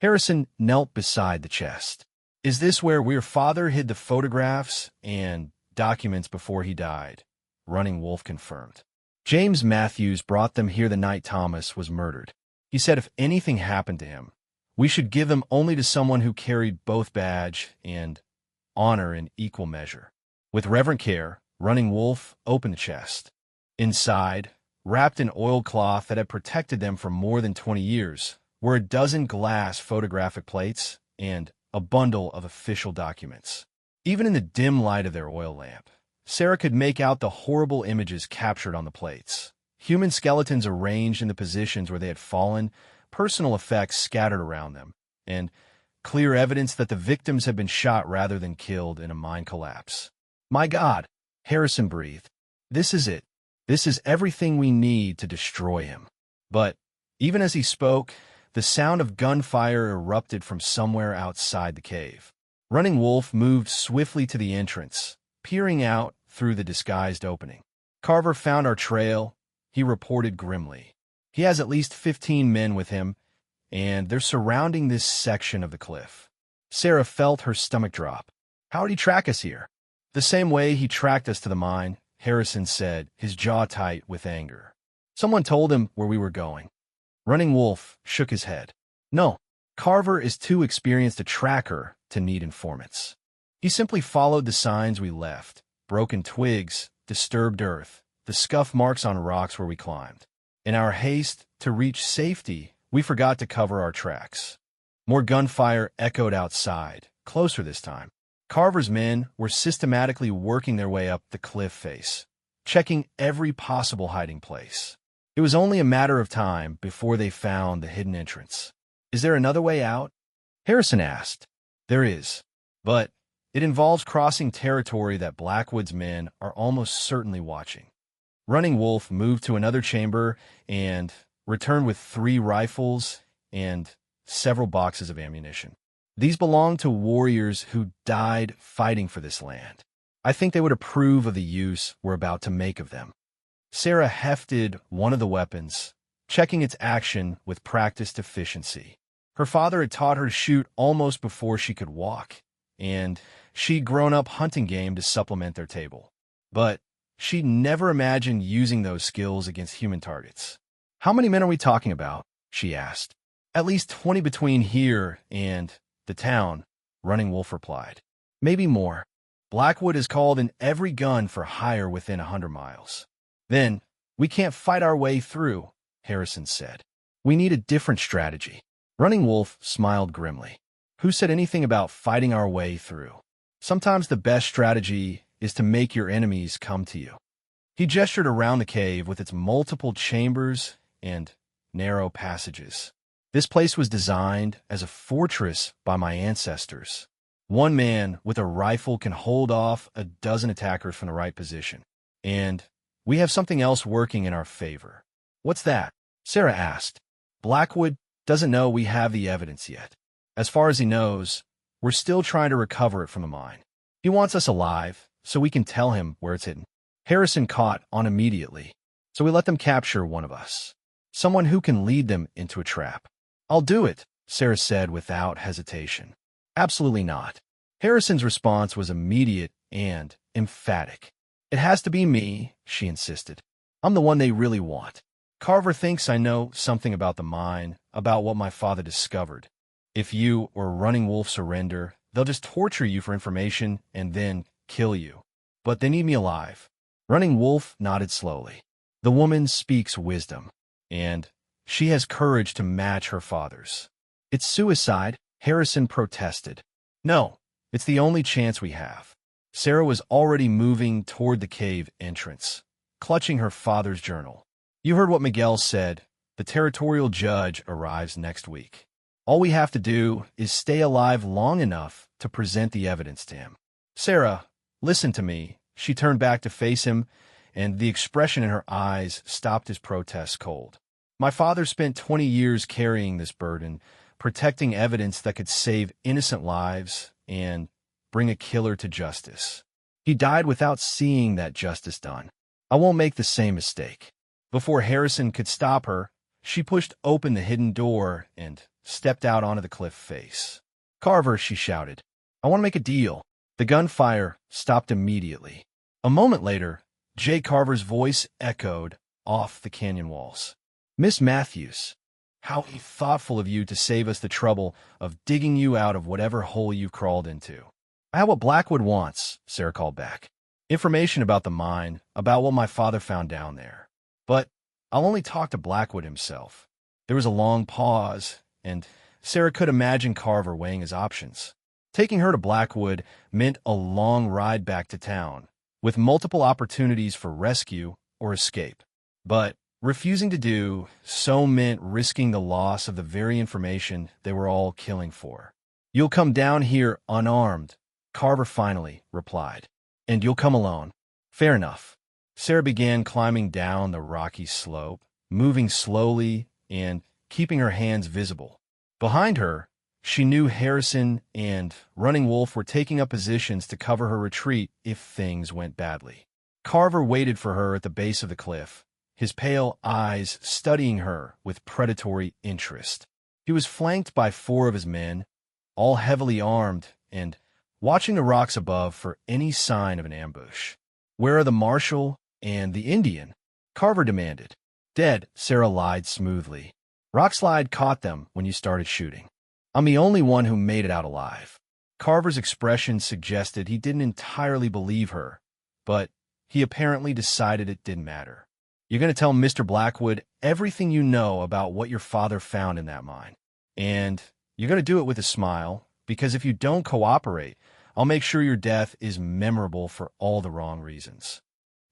[SPEAKER 1] Harrison knelt beside the chest. "Is this where your father hid the photographs and documents before he died?" Running Wolf confirmed. "James Matthews brought them here the night Thomas was murdered. He said if anything happened to him, we should give them only to someone who carried both badge and honor in equal measure." With reverent care, Running Wolf opened the chest. Inside, wrapped in oilcloth that had protected them for more than 20 years, were a dozen glass photographic plates and a bundle of official documents. Even in the dim light of their oil lamp, Sarah could make out the horrible images captured on the plates. Human skeletons arranged in the positions where they had fallen, personal effects scattered around them, and clear evidence that the victims had been shot rather than killed in a mine collapse. "My God," Harrison breathed. "This is it. This is everything we need to destroy him." But even as he spoke, the sound of gunfire erupted from somewhere outside the cave. Running Wolf moved swiftly to the entrance, peering out through the disguised opening. Carver found our trail, he reported grimly. He has at least 15 men with him, and they're surrounding this section of the cliff. Sarah felt her stomach drop. How did he track us here? The same way he tracked us to the mine, Harrison said, his jaw tight with anger. Someone told him where we were going. Running Wolf shook his head. No, Carver is too experienced a tracker to need informants. He simply followed the signs we left: broken twigs, disturbed earth, the scuff marks on rocks where we climbed. In our haste to reach safety, we forgot to cover our tracks. More gunfire echoed outside, closer this time. Carver's men were systematically working their way up the cliff face, checking every possible hiding place. It was only a matter of time before they found the hidden entrance. Is there another way out? Harrison asked. There is, but it involves crossing territory that Blackwood's men are almost certainly watching. Running Wolf moved to another chamber and returned with 3 rifles and several boxes of ammunition. These belonged to warriors who died fighting for this land. I think they would approve of the use we're about to make of them. Sarah hefted one of the weapons, checking its action with practiced efficiency. Her father had taught her to shoot almost before she could walk, and she'd grown up hunting game to supplement their table. But she'd never imagined using those skills against human targets. How many men are we talking about? She asked. At least 20 between here and the town, Running Wolf replied. Maybe more. Blackwood has called in every gun for hire within 100 miles. Then, we can't fight our way through, Harrison said. We need a different strategy. Running Wolf smiled grimly. Who said anything about fighting our way through? Sometimes the best strategy is to make your enemies come to you. He gestured around the cave with its multiple chambers and narrow passages. This place was designed as a fortress by my ancestors. One man with a rifle can hold off a dozen attackers from the right position. And we have something else working in our favor. What's that? Sarah asked. Blackwood doesn't know we have the evidence yet. As far as he knows, we're still trying to recover it from the mine. He wants us alive, so we can tell him where it's hidden. Harrison caught on immediately, so we let them capture one of us. Someone who can lead them into a trap. I'll do it, Sarah said without hesitation. Absolutely not. Harrison's response was immediate and emphatic. It has to be me, she insisted. I'm the one they really want. Carver thinks I know something about the mine, about what my father discovered. If you or Running Wolf surrender, they'll just torture you for information and then kill you. But they need me alive. Running Wolf nodded slowly. The woman speaks wisdom, and she has courage to match her father's. It's suicide, Harrison protested. No, it's the only chance we have. Sarah was already moving toward the cave entrance, clutching her father's journal. You heard what Miguel said. The territorial judge arrives next week. All we have to do is stay alive long enough to present the evidence to him. Sarah, listen to me. She turned back to face him, and the expression in her eyes stopped his protests cold. My father spent 20 years carrying this burden, protecting evidence that could save innocent lives and bring a killer to justice. He died without seeing that justice done. I won't make the same mistake. Before Harrison could stop her, she pushed open the hidden door and stepped out onto the cliff face. Carver, she shouted, I want to make a deal. The gunfire stopped immediately. A moment later, Jay Carver's voice echoed off the canyon walls. Miss Matthews, how thoughtful of you to save us the trouble of digging you out of whatever hole you've crawled into. I have what Blackwood wants, Sarah called back. Information about the mine, about what my father found down there. But I'll only talk to Blackwood himself. There was a long pause, and Sarah could imagine Carver weighing his options. Taking her to Blackwood meant a long ride back to town, with multiple opportunities for rescue or escape. But refusing to do so meant risking the loss of the very information they were all killing for. You'll come down here unarmed, Carver finally replied. And you'll come alone. Fair enough. Sarah began climbing down the rocky slope, moving slowly and keeping her hands visible. Behind her, She knew Harrison and Running Wolf were taking up positions to cover her retreat if things went badly. Carver waited for her at the base of the cliff, his pale eyes studying her with predatory interest. He was flanked by 4 of his men, all heavily armed, and watching the rocks above for any sign of an ambush. "Where are the marshal and the Indian?" Carver demanded. "Dead," Sarah lied smoothly. "Rockslide caught them when you started shooting. I'm the only one who made it out alive." Carver's expression suggested he didn't entirely believe her, but he apparently decided it didn't matter. "You're going to tell Mr. Blackwood everything you know about what your father found in that mine. And you're going to do it with a smile, because if you don't cooperate, I'll make sure your death is memorable for all the wrong reasons."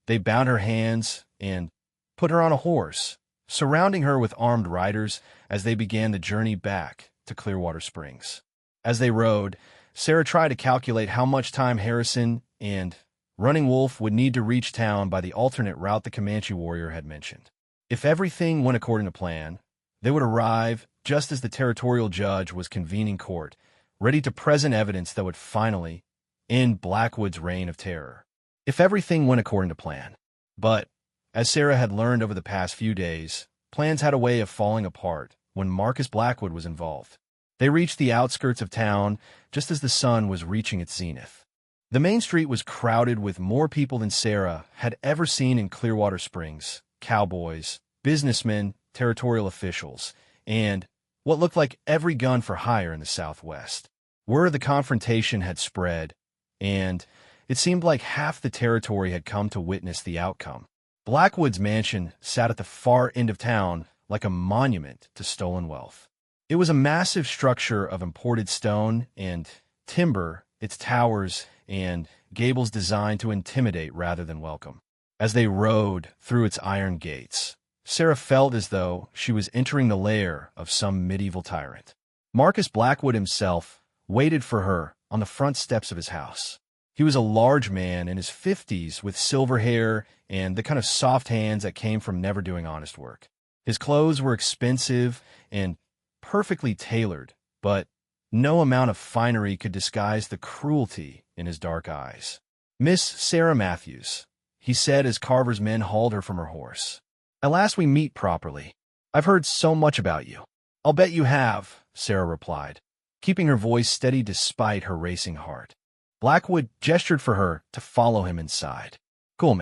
[SPEAKER 1] They bound her hands and put her on a horse, surrounding her with armed riders as they began the journey back to Clearwater Springs. As they rode, Sarah tried to calculate how much time Harrison and Running Wolf would need to reach town by the alternate route the Comanche warrior had mentioned. If everything went according to plan, they would arrive just as the territorial judge was convening court, ready to present evidence that would finally end Blackwood's reign of terror. If everything went according to plan. But, as Sarah had learned over the past few days, plans had a way of falling apart when Marcus Blackwood was involved. They reached the outskirts of town just as the sun was reaching its zenith. The main street was crowded with more people than Sarah had ever seen in Clearwater Springs: cowboys, businessmen, territorial officials, and what looked like every gun for hire in the Southwest. Word of the confrontation had spread, and it seemed like half the territory had come to witness the outcome. Blackwood's mansion sat at the far end of town like a monument to stolen wealth. It was a massive structure of imported stone and timber, its towers and gables designed to intimidate rather than welcome. As they rode through its iron gates, Sarah felt as though she was entering the lair of some medieval tyrant. Marcus Blackwood himself waited for her on the front steps of his house. He was a large man in his 50s with silver hair and the kind of soft hands that came from never doing honest work. His clothes were expensive and perfectly tailored, but no amount of finery could disguise the cruelty in his dark eyes. "Miss Sarah Matthews," he said as Carver's men hauled her from her horse. "At last we meet properly. I've heard so much about you." "I'll bet you have," Sarah replied, keeping her voice steady despite her racing heart. Blackwood gestured for her to follow him inside. "Cool,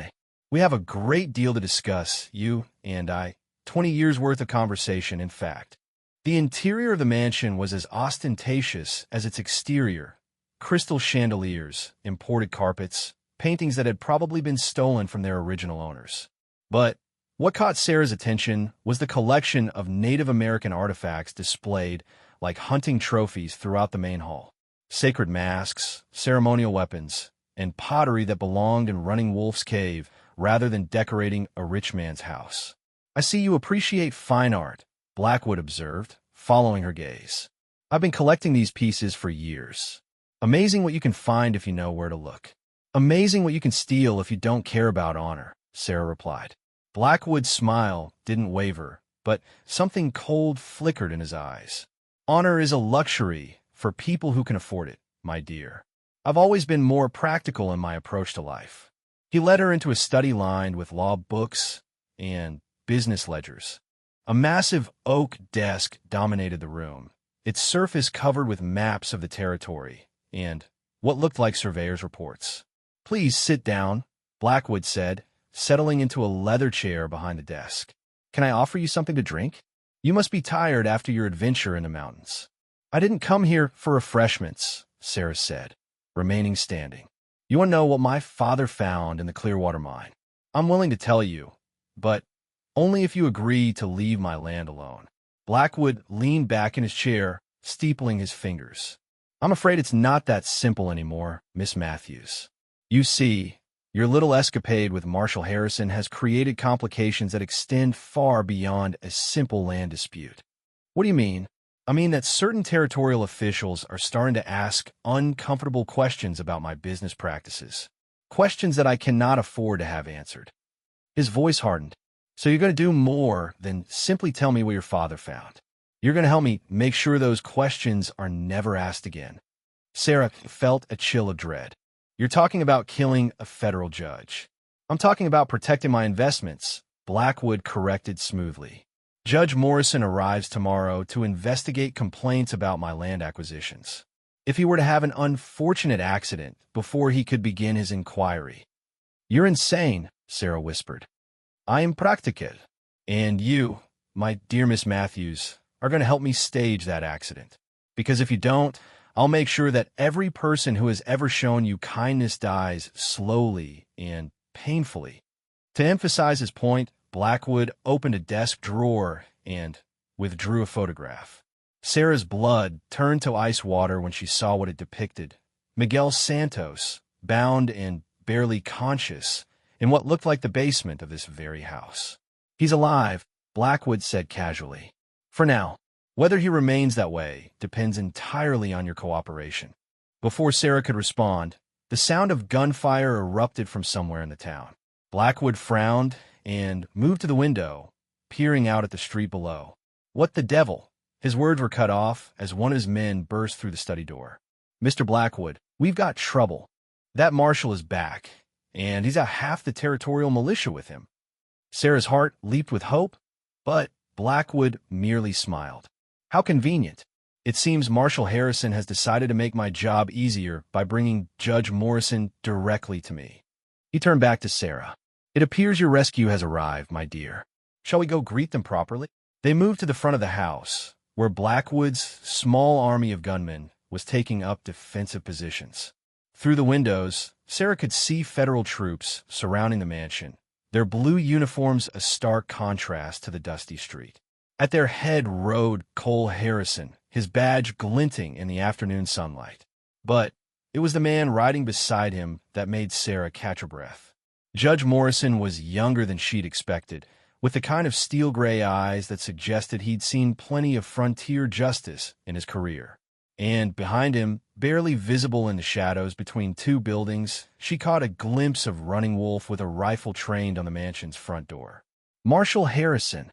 [SPEAKER 1] we have a great deal to discuss, you and I. 20 years' worth of conversation, in fact." The interior of the mansion was as ostentatious as its exterior: crystal chandeliers, imported carpets, paintings that had probably been stolen from their original owners. But what caught Sarah's attention was the collection of Native American artifacts displayed like hunting trophies throughout the main hall. Sacred masks, ceremonial weapons, and pottery that belonged in Running Wolf's cave rather than decorating a rich man's house. "I see you appreciate fine art," Blackwood observed, following her gaze. "I've been collecting these pieces for years. Amazing what you can find if you know where to look. Amazing what you can steal if you don't care about honor," Sarah replied. Blackwood's smile didn't waver, but something cold flickered in his eyes. "Honor is a luxury for people who can afford it, my dear. I've always been more practical in my approach to life." He led her into a study lined with law books and business ledgers. A massive oak desk dominated the room, its surface covered with maps of the territory and what looked like surveyor's reports. "Please sit down," Blackwood said, settling into a leather chair behind the desk. "Can I offer you something to drink? You must be tired after your adventure in the mountains." "I didn't come here for refreshments," Sarah said, remaining standing. "You want to know what my father found in the Clearwater mine? I'm willing to tell you, but only if you agree to leave my land alone." Blackwood leaned back in his chair, steepling his fingers. "I'm afraid it's not that simple anymore, Miss Matthews. You see, your little escapade with Marshal Harrison has created complications that extend far beyond a simple land dispute." "What do you mean?" "I mean that certain territorial officials are starting to ask uncomfortable questions about my business practices. Questions that I cannot afford to have answered." His voice hardened. "So you're going to do more than simply tell me what your father found. You're going to help me make sure those questions are never asked again. Sarah felt a chill of dread. You're talking about killing a federal judge. I'm talking about protecting my investments, Blackwood corrected smoothly. Judge Morrison arrives tomorrow to investigate complaints about my land acquisitions. If he were to have an unfortunate accident before he could begin his inquiry. You're insane, Sarah whispered. I am practical. And you, my dear Miss Matthews, are going to help me stage that accident. Because if you don't, I'll make sure that every person who has ever shown you kindness dies slowly and painfully. To emphasize his point, Blackwood opened a desk drawer and withdrew a photograph. Sarah's blood turned to ice water when she saw what it depicted. Miguel Santos, bound and barely conscious, in what looked like the basement of this very house. He's alive, Blackwood said casually. For now. Whether he remains that way depends entirely on your cooperation. Before Sarah could respond, the sound of gunfire erupted from somewhere in the town. Blackwood frowned and moved to the window, peering out at the street below. What the devil? His words were cut off as one of his men burst through the study door. Mr. Blackwood, we've got trouble. That marshal is back, and he's got half the territorial militia with him. Sarah's heart leaped with hope, but Blackwood merely smiled. How convenient. It seems Marshal Harrison has decided to make my job easier by bringing Judge Morrison directly to me. He turned back to Sarah. It appears your rescue has arrived, my dear. Shall we go greet them properly? They moved to the front of the house, where Blackwood's small army of gunmen was taking up defensive positions. Through the windows, Sarah could see federal troops surrounding the mansion, their blue uniforms a stark contrast to the dusty street. At their head rode Cole Harrison, his badge glinting in the afternoon sunlight. But it was the man riding beside him that made Sarah catch her breath. Judge Morrison was younger than she'd expected, with the kind of steel-gray eyes that suggested he'd seen plenty of frontier justice in his career. And behind him, barely visible in the shadows between two buildings, she caught a glimpse of Running Wolf with a rifle trained on the mansion's front door. Marshal Harrison,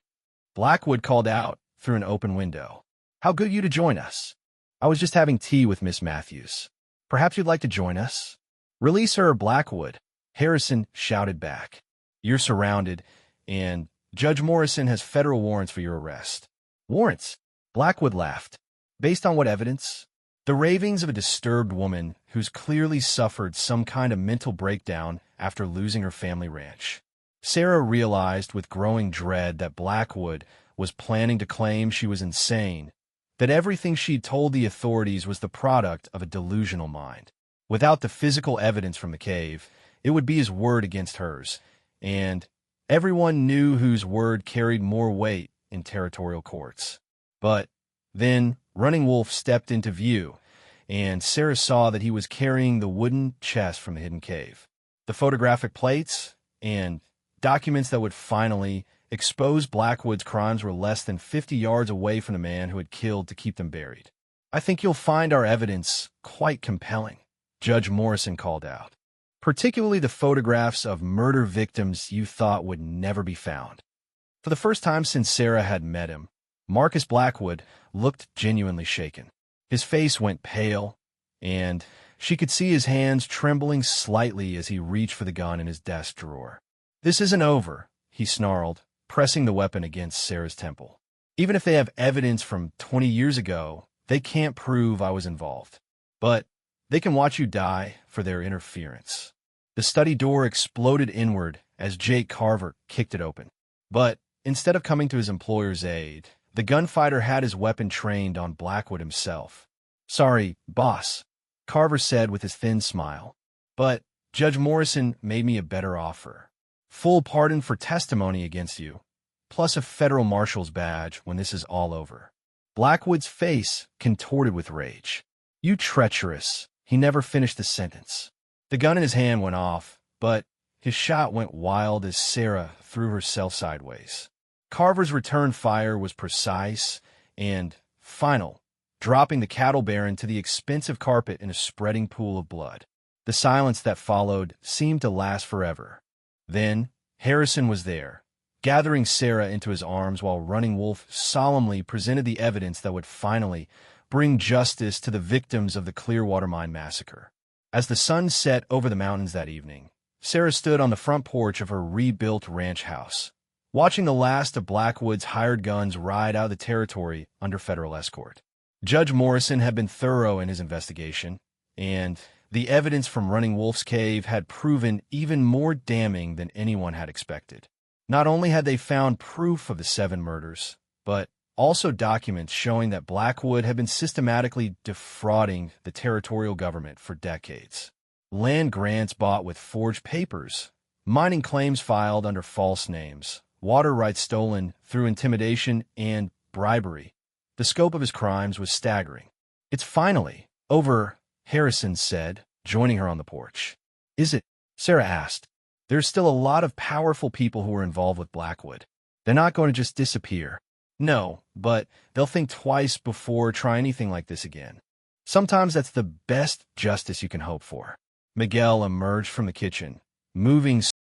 [SPEAKER 1] Blackwood called out through an open window. How good of you to join us. I was just having tea with Miss Matthews. Perhaps you'd like to join us? Release her, Blackwood, Harrison shouted back. You're surrounded, and Judge Morrison has federal warrants for your arrest. Warrants? Blackwood laughed. Based on what evidence? The ravings of a disturbed woman who's clearly suffered some kind of mental breakdown after losing her family ranch. Sarah realized with growing dread that Blackwood was planning to claim she was insane, that everything she'd told the authorities was the product of a delusional mind. Without the physical evidence from the cave, it would be his word against hers, and everyone knew whose word carried more weight in territorial courts. But then Running Wolf stepped into view, and Sarah saw that he was carrying the wooden chest from the hidden cave. The photographic plates and documents that would finally expose Blackwood's crimes were less than 50 yards away from the man who had killed to keep them buried. I think you'll find our evidence quite compelling, Judge Morrison called out. Particularly the photographs of murder victims you thought would never be found. For the first time since Sarah had met him, Marcus Blackwood looked genuinely shaken. His face went pale, and she could see his hands trembling slightly as he reached for the gun in his desk drawer. This isn't over, he snarled, pressing the weapon against Sarah's temple. Even if they have evidence from 20 years ago, they can't prove I was involved. But they can watch you die for their interference. The study door exploded inward as Jake Carver kicked it open. But instead of coming to his employer's aid, the gunfighter had his weapon trained on Blackwood himself. Sorry, boss, Carver said with his thin smile. But Judge Morrison made me a better offer. Full pardon for testimony against you, plus a federal marshal's badge when this is all over. Blackwood's face contorted with rage. You treacherous. He never finished the sentence. The gun in his hand went off, but his shot went wild as Sarah threw herself sideways. Carver's return fire was precise and final, dropping the cattle baron to the expensive carpet in a spreading pool of blood. The silence that followed seemed to last forever. Then Harrison was there, gathering Sarah into his arms while Running Wolf solemnly presented the evidence that would finally bring justice to the victims of the Clearwater Mine massacre. As the sun set over the mountains that evening, Sarah stood on the front porch of her rebuilt ranch house, watching the last of Blackwood's hired guns ride out of the territory under federal escort. Judge Morrison had been thorough in his investigation, and the evidence from Running Wolf's cave had proven even more damning than anyone had expected. Not only had they found proof of the 7 murders, but also documents showing that Blackwood had been systematically defrauding the territorial government for decades. Land grants bought with forged papers, mining claims filed under false names, water rights stolen through intimidation and bribery. The scope of his crimes was staggering. "It's finally over," Harrison said, joining her on the porch. "Is it?" Sarah asked. "There's still a lot of powerful people who are involved with Blackwood. They're not going to just disappear." "No, but they'll think twice before trying anything like this again. Sometimes that's the best justice you can hope for." Miguel emerged from the kitchen, moving